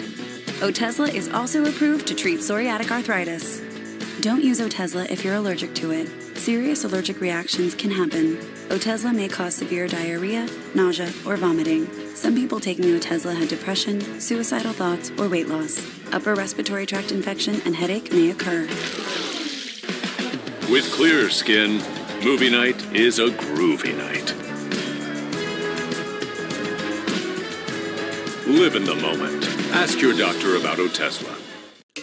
Speaker 20: Otezla is also approved to treat psoriatic arthritis. Don't use Otezla if you're allergic to it. Serious allergic reactions can happen. Otezla may cause severe diarrhea, nausea, or vomiting. Some people taking Otezla had depression, suicidal thoughts, or weight loss. Upper respiratory tract infection and headache may occur.
Speaker 19: With clear skin, movie night is a groovy night. Live in the moment. Ask your doctor about Otezla.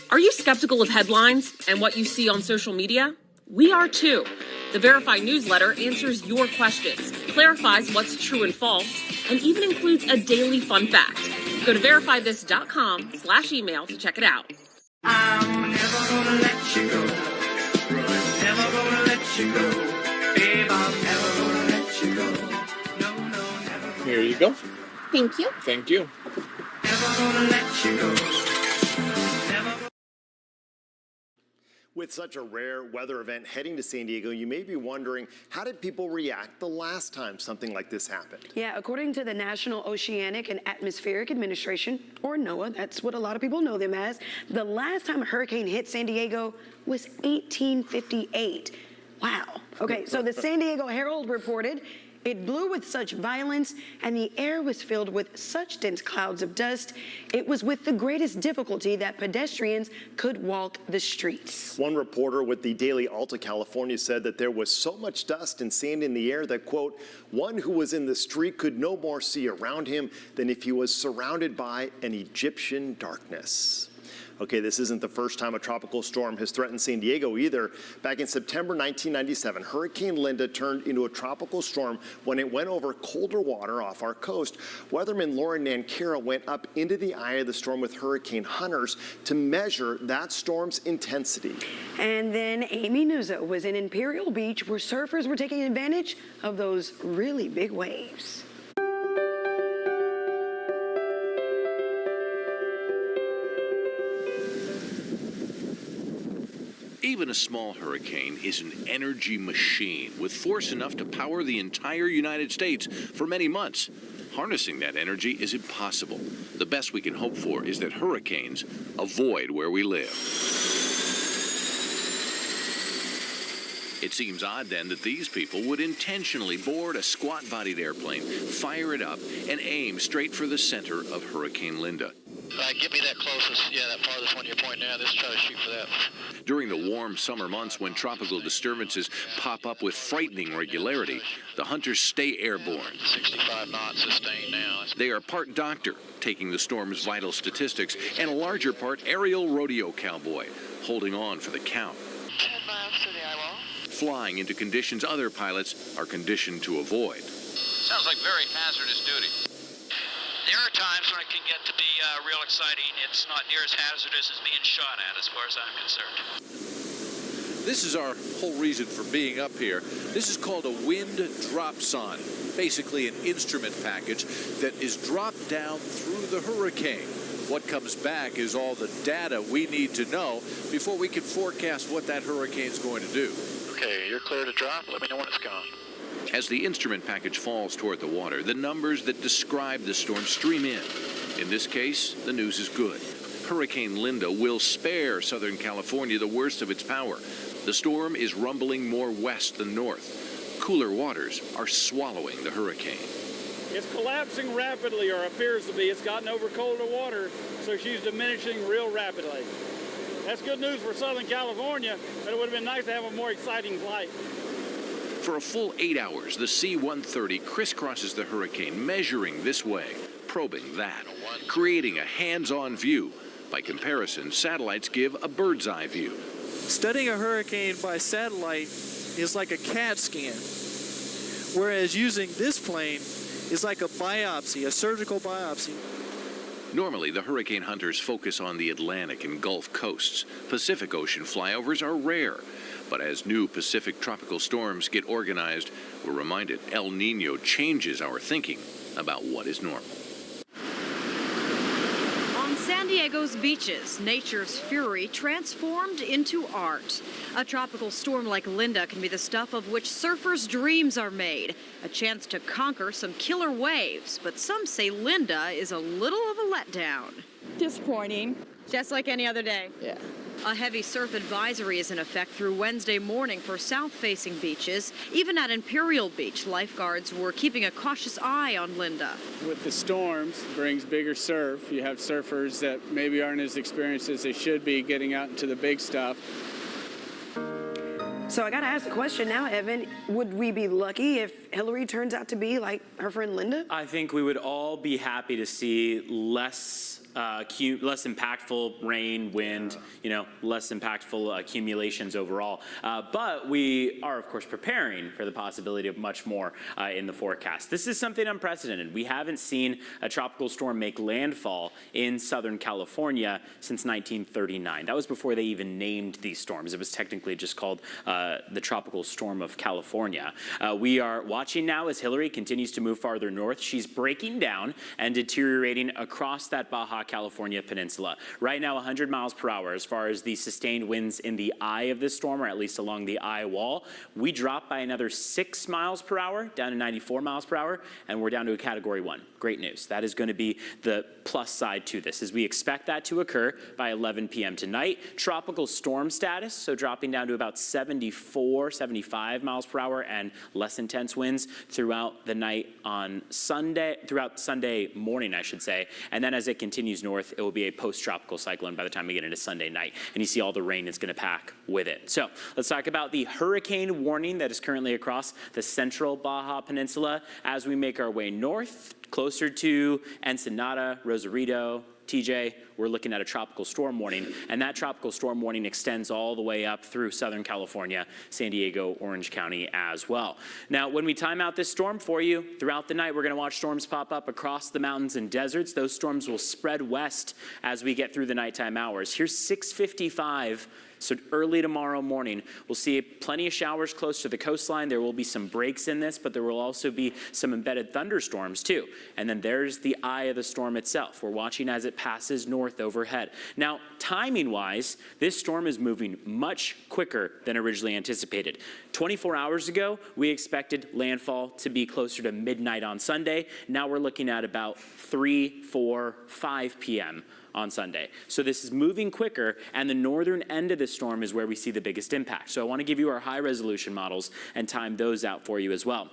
Speaker 1: Are you skeptical of headlines and what you see on social media? We are too. The Verified newsletter answers your questions, clarifies what's true and false, and even includes a daily fun fact. Go to verifythis.com/email to check it out.
Speaker 12: I'm never gonna let you go. Never gonna let you go. Babe, I'm never gonna let you go. No, never.
Speaker 7: Here you go.
Speaker 11: Thank you.
Speaker 7: Thank you.
Speaker 12: Never gonna let you go.
Speaker 3: With such a rare weather event heading to San Diego, you may be wondering, how did people react the last time something like this happened?
Speaker 4: Yeah, according to the National Oceanic and Atmospheric Administration, or NOAA, that's what a lot of people know them as, the last time a hurricane hit San Diego was 1858. Wow. Okay, so the San Diego Herald reported it blew with such violence and the air was filled with such dense clouds of dust, it was with the greatest difficulty that pedestrians could walk the streets.
Speaker 3: One reporter with the Daily Alta California said that there was so much dust and sand in the air that, quote, one who was in the street could no more see around him than if he was surrounded by an Egyptian darkness. Okay, this isn't the first time a tropical storm has threatened San Diego either. Back in September 1997, Hurricane Linda turned into a tropical storm when it went over colder water off our coast. Weatherman Lauren Nancarrow went up into the eye of the storm with hurricane hunters to measure that storm's intensity.
Speaker 4: And then Amy Nuzzo was in Imperial Beach where surfers were taking advantage of those really big waves.
Speaker 19: Even a small hurricane is an energy machine with force enough to power the entire United States for many months. Harnessing that energy is impossible. The best we can hope for is that hurricanes avoid where we live. It seems odd then that these people would intentionally board a squat-bodied airplane, fire it up, and aim straight for the center of Hurricane Linda.
Speaker 22: Give me that closest, that farthest one you're pointing at. Let's try to shoot for that.
Speaker 19: During the warm summer months when tropical disturbances pop up with frightening regularity, the hunters stay airborne.
Speaker 22: 65 knots sustained now.
Speaker 19: They are part doctor, taking the storm's vital statistics, and a larger part aerial rodeo cowboy, holding on for the count.
Speaker 22: 10 miles to the eyeball.
Speaker 19: Flying into conditions other pilots are conditioned to avoid.
Speaker 22: Sounds like very hazardous duty. There are times when it can get to be real exciting. It's not near as hazardous as being shot at, as far as I'm concerned.
Speaker 24: This is our whole reason for being up here. This is called a wind dropson, basically an instrument package that is dropped down through the hurricane. What comes back is all the data we need to know before we can forecast what that hurricane's going to do.
Speaker 22: Okay, you're clear to drop. Let me know when it's gone.
Speaker 19: As the instrument package falls toward the water, the numbers that describe the storm stream in. In this case, the news is good. Hurricane Linda will spare Southern California the worst of its power. The storm is rumbling more west than north. Cooler waters are swallowing the hurricane.
Speaker 25: It's collapsing rapidly, or appears to be. It's gotten over colder water, so she's diminishing real rapidly. That's good news for Southern California, but it would have been nice to have a more exciting flight.
Speaker 19: For a full 8 hours, the C-130 crisscrosses the hurricane, measuring this way, probing that, creating a hands-on view. By comparison, satellites give a bird's-eye view.
Speaker 26: Studying a hurricane by satellite is like a CAT scan, whereas using this plane is like a biopsy, a surgical biopsy.
Speaker 19: Normally, the hurricane hunters focus on the Atlantic and Gulf coasts. Pacific Ocean flyovers are rare. But as new Pacific tropical storms get organized, we're reminded El Nino changes our thinking about what is normal.
Speaker 27: On San Diego's beaches, nature's fury transformed into art. A tropical storm like Linda can be the stuff of which surfers' dreams are made. A chance to conquer some killer waves, but some say Linda is a little of a letdown.
Speaker 11: Disappointing.
Speaker 27: Just like any other day.
Speaker 11: Yeah.
Speaker 27: A heavy surf advisory is in effect through Wednesday morning for south-facing beaches. Even at Imperial Beach, lifeguards were keeping a cautious eye on Linda.
Speaker 10: With the storms, brings bigger surf. You have surfers that maybe aren't as experienced as they should be getting out into the big stuff.
Speaker 4: So I got to ask the question now, Evan, would we be lucky if Hillary turns out to be like her friend Linda?
Speaker 18: I think we would all be happy to see less impactful rain, wind, less impactful accumulations overall. But we are, of course, preparing for the possibility of much more in the forecast. This is something unprecedented. We haven't seen a tropical storm make landfall in Southern California since 1939. That was before they even named these storms. It was technically just called the Tropical Storm of California. We are watching now as Hillary continues to move farther north. She's breaking down and deteriorating across that Baja California peninsula. Right now, 100 miles per hour as far as the sustained winds in the eye of this storm, or at least along the eye wall. We drop by another 6 miles per hour, down to 94 miles per hour, and we're down to a Category 1. Great news. That is going to be the plus side to this, as we expect that to occur by 11 p.m. tonight. Tropical storm status, so dropping down to about 74, 75 miles per hour and less intense winds throughout the night on Sunday, throughout Sunday morning, I should say. And then as it continues north, it will be a post-tropical cyclone by the time we get into Sunday night. And you see all the rain it's going to pack with it. So let's talk about the hurricane warning that is currently across the central Baja Peninsula as we make our way north, closer to Ensenada, Rosarito, TJ, we're looking at a tropical storm warning, and that tropical storm warning extends all the way up through Southern California, San Diego, Orange County as well. Now, when we time out this storm for you, throughout the night, we're going to watch storms pop up across the mountains and deserts. Those storms will spread west as we get through the nighttime hours. Here's 6:55. So early tomorrow morning, we'll see plenty of showers close to the coastline. There will be some breaks in this, but there will also be some embedded thunderstorms too. And then there's the eye of the storm itself. We're watching as it passes north overhead. Now, timing-wise, this storm is moving much quicker than originally anticipated. 24 hours ago, we expected landfall to be closer to midnight on Sunday. Now we're looking at about 3, 4, 5 p.m. on Sunday. So this is moving quicker, and the northern end of the storm is where we see the biggest impact. So I want to give you our high resolution models and time those out for you as well.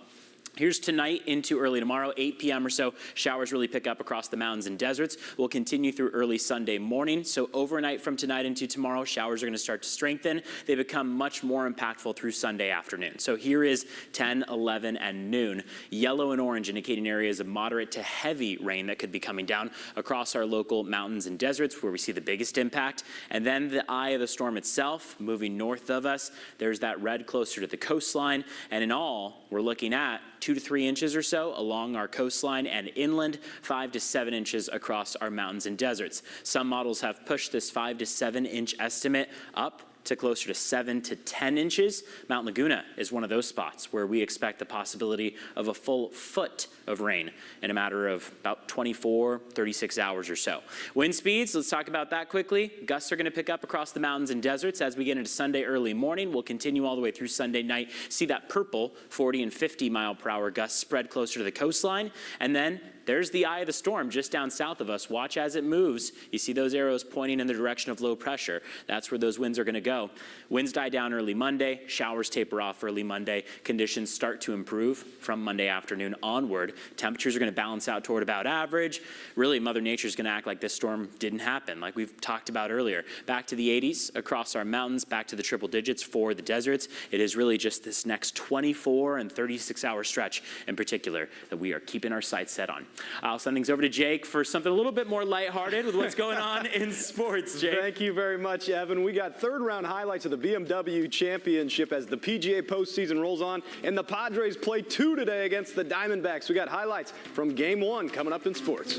Speaker 18: Here's tonight into early tomorrow, 8 p.m. or so. Showers really pick up across the mountains and deserts. We'll continue through early Sunday morning. So overnight from tonight into tomorrow, showers are going to start to strengthen. They become much more impactful through Sunday afternoon. So here is 10, 11, and noon. Yellow and orange indicating areas of moderate to heavy rain that could be coming down across our local mountains and deserts where we see the biggest impact. And then the eye of the storm itself moving north of us. There's that red closer to the coastline. And in all, we're looking at 2 to 3 inches or so along our coastline and inland, 5 to 7 inches across our mountains and deserts. Some models have pushed this 5 to 7 inch estimate up to closer to 7 to 10 inches. Mount Laguna is one of those spots where we expect the possibility of a full foot of rain in a matter of about 24, 36 hours or so. Wind speeds, let's talk about that quickly. Gusts are going to pick up across the mountains and deserts as we get into Sunday early morning. We'll continue all the way through Sunday night. See that purple 40 and 50 mile per hour gusts spread closer to the coastline. And then there's the eye of the storm just down south of us. Watch as it moves. You see those arrows pointing in the direction of low pressure. That's where those winds are going to go. Winds die down early Monday. Showers taper off early Monday. Conditions start to improve from Monday afternoon onward. Temperatures are going to balance out toward about average. Really, Mother Nature is going to act like this storm didn't happen, like we've talked about earlier. Back to the 80s across our mountains, back to the triple digits for the deserts. It is really just this next 24 and 36 hour stretch in particular that we are keeping our sights set on. I'll send things over to Jake for something a little bit more lighthearted with what's going on in sports. Jake.
Speaker 2: Thank you very much, Evan. We got third round highlights of the BMW Championship as the PGA postseason rolls on, and the Padres play 2 today against the Diamondbacks. We got highlights from Game 1 coming up in sports.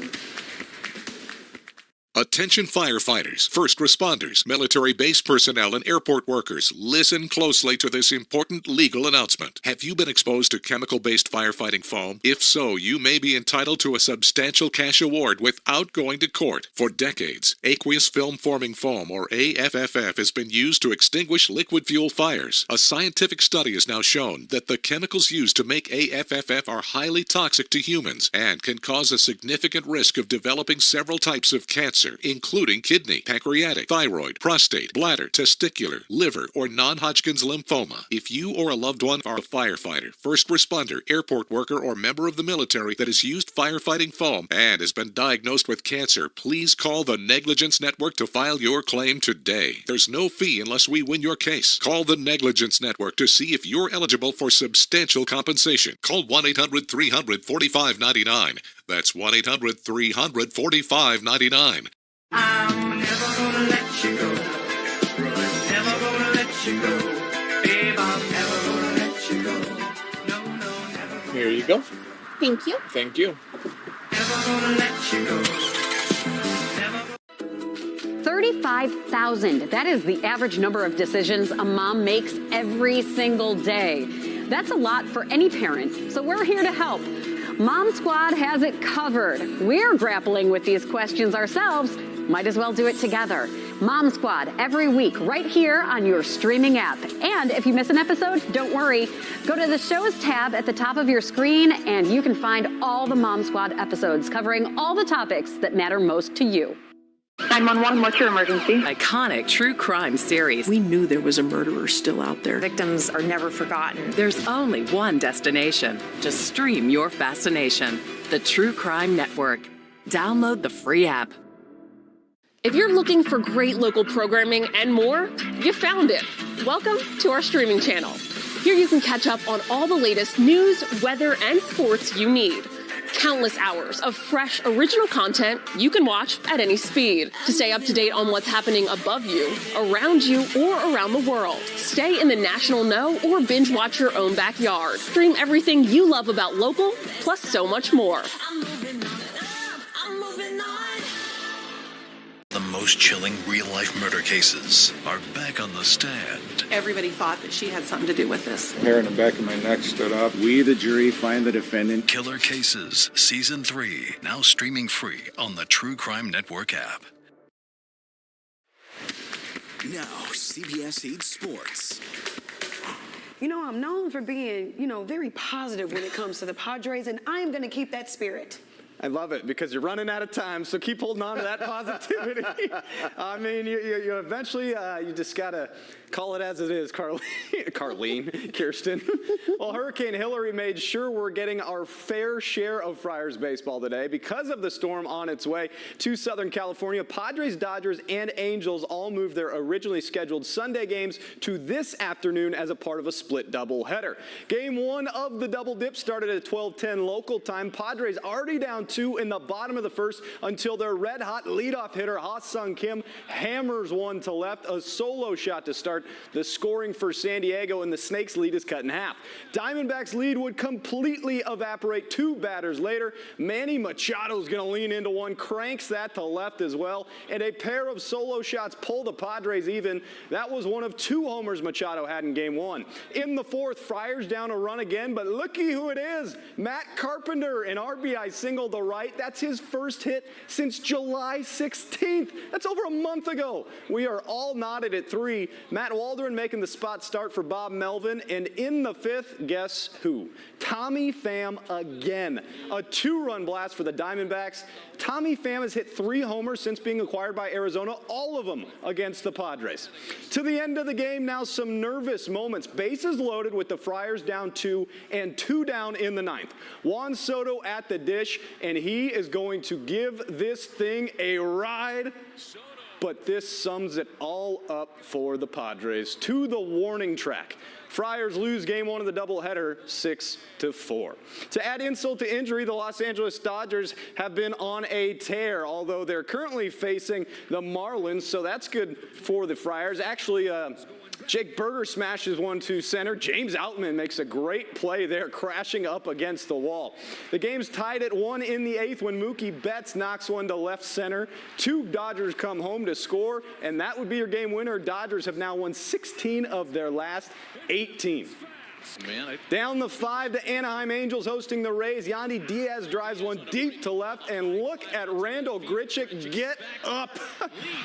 Speaker 21: Attention firefighters, first responders, military base personnel, and airport workers. Listen closely to this important legal announcement. Have you been exposed to chemical-based firefighting foam? If so, you may be entitled to a substantial cash award without going to court. For decades, aqueous film-forming foam, or AFFF, has been used to extinguish liquid fuel fires. A scientific study has now shown that the chemicals used to make AFFF are highly toxic to humans and can cause a significant risk of developing several types of cancer. cancer, including kidney, pancreatic, thyroid, prostate, bladder, testicular, liver, or non-Hodgkin's lymphoma. If you or a loved one are a firefighter, first responder, airport worker, or member of the military that has used firefighting foam and has been diagnosed with cancer, please call the Negligence Network to file your claim today. There's no fee unless we win your case. Call the Negligence Network to see if you're eligible for substantial compensation. Call 1-800-300-4599. That's 1-800-300-4599.
Speaker 12: I'm never gonna let you go. Never gonna let you go. Babe, I'm never gonna let you go. No, never.
Speaker 6: Here you go.
Speaker 11: Thank you.
Speaker 6: Thank you.
Speaker 12: Never gonna let you go.
Speaker 7: 35,000. That is the average number of decisions a mom makes every single day. That's a lot for any parent, so we're here to help. Mom Squad has it covered. We're grappling with these questions ourselves. Might as well do it together. Mom Squad every week right here on your streaming app. And if you miss an episode, don't worry. Go to the Shows tab at the top of your screen and you can find all the Mom Squad episodes covering all the topics that matter most to you.
Speaker 8: 911, what's your emergency?
Speaker 9: Iconic true crime series. We knew there was a murderer still out there.
Speaker 8: Victims are never forgotten.
Speaker 9: There's only one destination. Just stream your fascination. The True Crime Network. Download the free app.
Speaker 1: If you're looking for great local programming and more, you found it. Welcome to our streaming channel. Here you can catch up on all the latest news, weather, and sports you need. Countless hours of fresh, original content you can watch at any speed. To stay up to date on what's happening above you, around you, or around the world. Stay in the national know or binge watch your own backyard. Stream everything you love about local, plus so much more.
Speaker 14: The most chilling real-life murder cases are back on the stand.
Speaker 9: Everybody thought that she had something to do with this.
Speaker 6: Hair in the back of my neck stood up.
Speaker 14: We, the jury, find the defendant. Killer Cases, Season 3, now streaming free on the True Crime Network app.
Speaker 15: Now, CBS 8 Sports.
Speaker 4: You know, I'm known for being, very positive when it comes to the Padres, and I am going to keep that spirit.
Speaker 2: I love it because you're running out of time, so keep holding on to that positivity. I mean, you eventually, you just got to call it as it is, Kirsten. Well, Hurricane Hillary made sure we're getting our fair share of Friars baseball today. Because of the storm on its way to Southern California, Padres, Dodgers, and Angels all moved their originally scheduled Sunday games to this afternoon as a part of a split doubleheader. Game 1 of the double dip started at 12:10 local time. Padres already down 2 in the bottom of the first until their red-hot leadoff hitter, Ha-Sung Kim, hammers one to left, a solo shot to start the scoring for San Diego, and the Snakes' lead is cut in half. Diamondbacks' lead would completely evaporate 2 batters later. Manny Machado's going to lean into one, cranks that to left as well, and a pair of solo shots pull the Padres even. That was one of 2 homers Machado had in Game 1. In the fourth, Friars down a run again, but looky who it is. Matt Carpenter, an RBI single to right. That's his first hit since July 16th. That's over a month ago. We are all knotted at 3. Matt Waldron making the spot start for Bob Melvin. And in the 5th, guess who? Tommy Pham again. A 2-run blast for the Diamondbacks. Tommy Pham has hit 3 homers since being acquired by Arizona, all of them against the Padres. To the end of the game, now some nervous moments. Bases loaded with the Friars down 2 and 2 down in the 9th. Juan Soto at the dish, and he is going to give this thing a ride. But this sums it all up for the Padres. To the warning track. Friars lose Game 1 of the doubleheader 6-4. To add insult to injury, the Los Angeles Dodgers have been on a tear, although they're currently facing the Marlins, so that's good for the Friars. Actually, Jake Berger smashes one to center. James Outman makes a great play there, crashing up against the wall. The game's tied at 1 in the 8th when Mookie Betts knocks one to left center. 2 Dodgers come home to score, and that would be your game winner. Dodgers have now won 16 of their last 18. Down the 5 to Anaheim Angels hosting the Rays. Yandy Diaz drives one deep to left, and look at Randall Grichuk get up.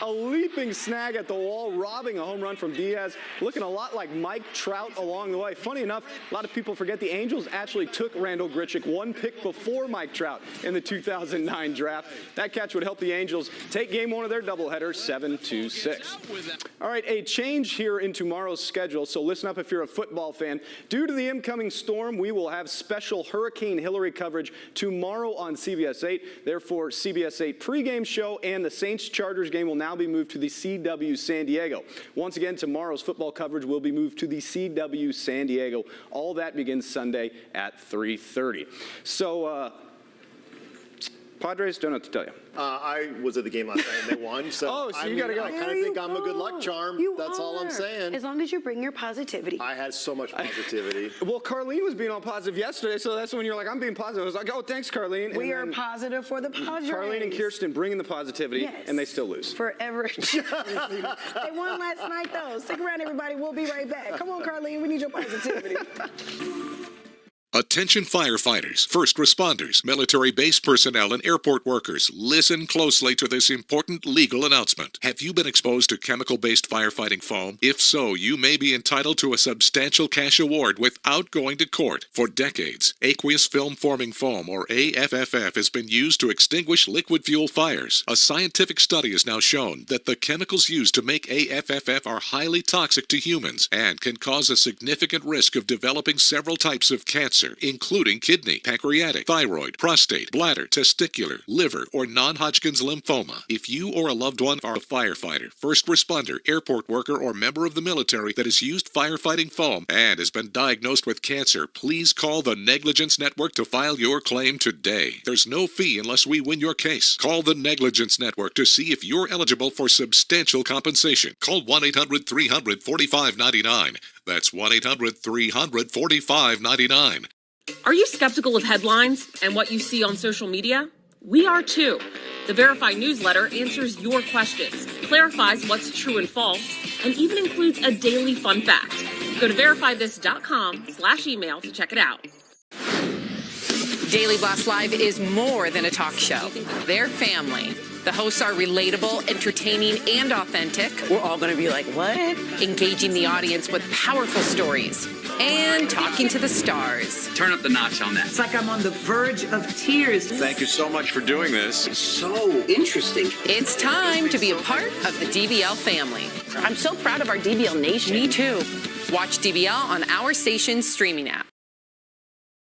Speaker 2: A leaping snag at the wall, robbing a home run from Diaz. Looking a lot like Mike Trout along the way. Funny enough, a lot of people forget the Angels actually took Randall Grichuk one pick before Mike Trout in the 2009 draft. That catch would help the Angels take game one of their doubleheader 7-6. All right, a change here in tomorrow's schedule, so listen up if you're a football fan. Due to the incoming storm, we will have special Hurricane Hillary coverage tomorrow on CBS 8. Therefore, CBS 8 pregame show and the Saints-Chargers game will now be moved to the CW San Diego. Once again, tomorrow's football coverage will be moved to the CW San Diego. All that begins Sunday at 3:30. So, Padres, don't know what to tell you.
Speaker 3: I was at the game last night and they won. So,
Speaker 2: you got to go.
Speaker 3: I kind of think I'm a good luck charm. That's all I'm saying.
Speaker 4: As long as you bring your positivity.
Speaker 3: I had so much positivity.
Speaker 2: Well, Carlene was being all positive yesterday, so that's when you're like, I'm being positive. I was like, oh, thanks, Carlene.
Speaker 4: We are positive for the Padres.
Speaker 2: Carlene and Kirsten bringing the positivity, and they still lose.
Speaker 4: Forever. They won last night, though. Stick around, everybody. We'll be right back. Come on, Carlene. We need your positivity.
Speaker 21: Attention firefighters, first responders, military base personnel, and airport workers. Listen closely to this important legal announcement. Have you been exposed to chemical-based firefighting foam? If so, you may be entitled to a substantial cash award without going to court. For decades, aqueous film-forming foam, or AFFF, has been used to extinguish liquid fuel fires. A scientific study has now shown that the chemicals used to make AFFF are highly toxic to humans and can cause a significant risk of developing several types of cancer, including kidney, pancreatic, thyroid, prostate, bladder, testicular, liver, or non-Hodgkin's lymphoma. If you or a loved one are a firefighter, first responder, airport worker, or member of the military that has used firefighting foam and has been diagnosed with cancer, please call the Negligence Network to file your claim today. There's no fee unless we win your case. Call the Negligence Network to see if you're eligible for substantial compensation. Call 1-800-300-4599. That's 1-800-300-4599.
Speaker 1: Are you skeptical of headlines and what you see on social media? We are too. The Verified newsletter answers your questions, clarifies what's true and false, and even includes a daily fun fact. Go to verifythis.com/email to check it out.
Speaker 5: Daily Blast Live is more than a talk show. They're family. The hosts are relatable, entertaining, and authentic. We're all going to be like, what? Engaging the audience with powerful stories and talking to the stars.
Speaker 13: Turn up the notch on that.
Speaker 16: It's like I'm on the verge of tears.
Speaker 13: Thank you so much for doing this.
Speaker 16: It's so interesting.
Speaker 5: It's time to be a part of the DBL family.
Speaker 16: I'm so proud of our DBL Nation.
Speaker 5: Me too. Watch DBL on our station's streaming app.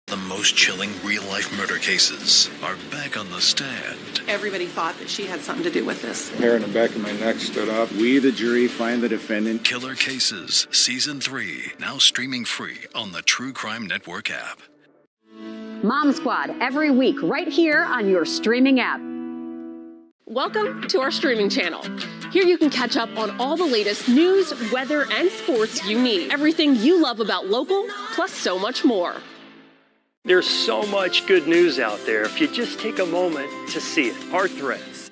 Speaker 14: The most chilling real-life murder cases are back on the stand.
Speaker 17: Everybody thought that she had something to do with this.
Speaker 6: Hair in the back of my neck stood up.
Speaker 14: We, the jury, find the defendant. Killer Cases, Season 3, now streaming free on the True Crime Network app.
Speaker 7: Mom Squad, every week, right here on your streaming app.
Speaker 1: Welcome to our streaming channel. Here you can catch up on all the latest news, weather, and sports you need. Everything you love about local, plus so much more.
Speaker 20: There's so much good news out there if you just take a moment to see it. Our threads.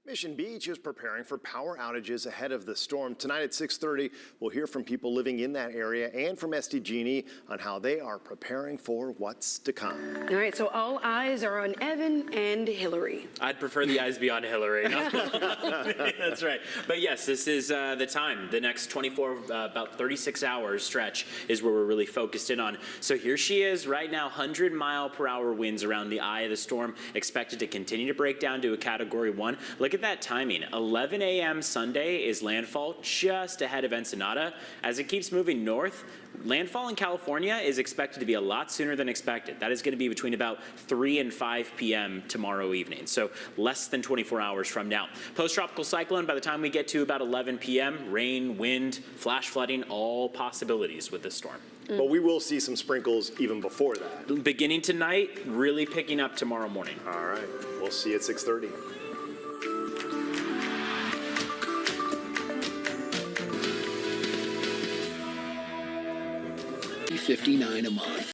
Speaker 3: Mission Beach is preparing for power outages ahead of the storm. Tonight at 6:30, we'll hear from people living in that area and from SDG&E on how they are preparing for what's to come.
Speaker 4: All right, so all eyes are on Evan and Hillary.
Speaker 18: I'd prefer the eyes be on Hillary. That's right. But yes, this is the time. The next 24, about 36 hours stretch is where we're really focused in on. So here she is right now, 100-mile-per-hour winds around the eye of the storm, expected to continue to break down to a Category 1. Look at that timing. 11 a.m. Sunday is landfall just ahead of Ensenada. As it keeps moving north, landfall in California is expected to be a lot sooner than expected. That is going to be between about 3 and 5 p.m. tomorrow evening, so less than 24 hours from now. Post-tropical cyclone, by the time we get to about 11 p.m., rain, wind, flash flooding, all possibilities with this storm.
Speaker 3: But we will see some sprinkles even before that.
Speaker 18: Beginning tonight, really picking up tomorrow morning.
Speaker 3: All right. We'll see you at 6:30.
Speaker 16: 59 a month.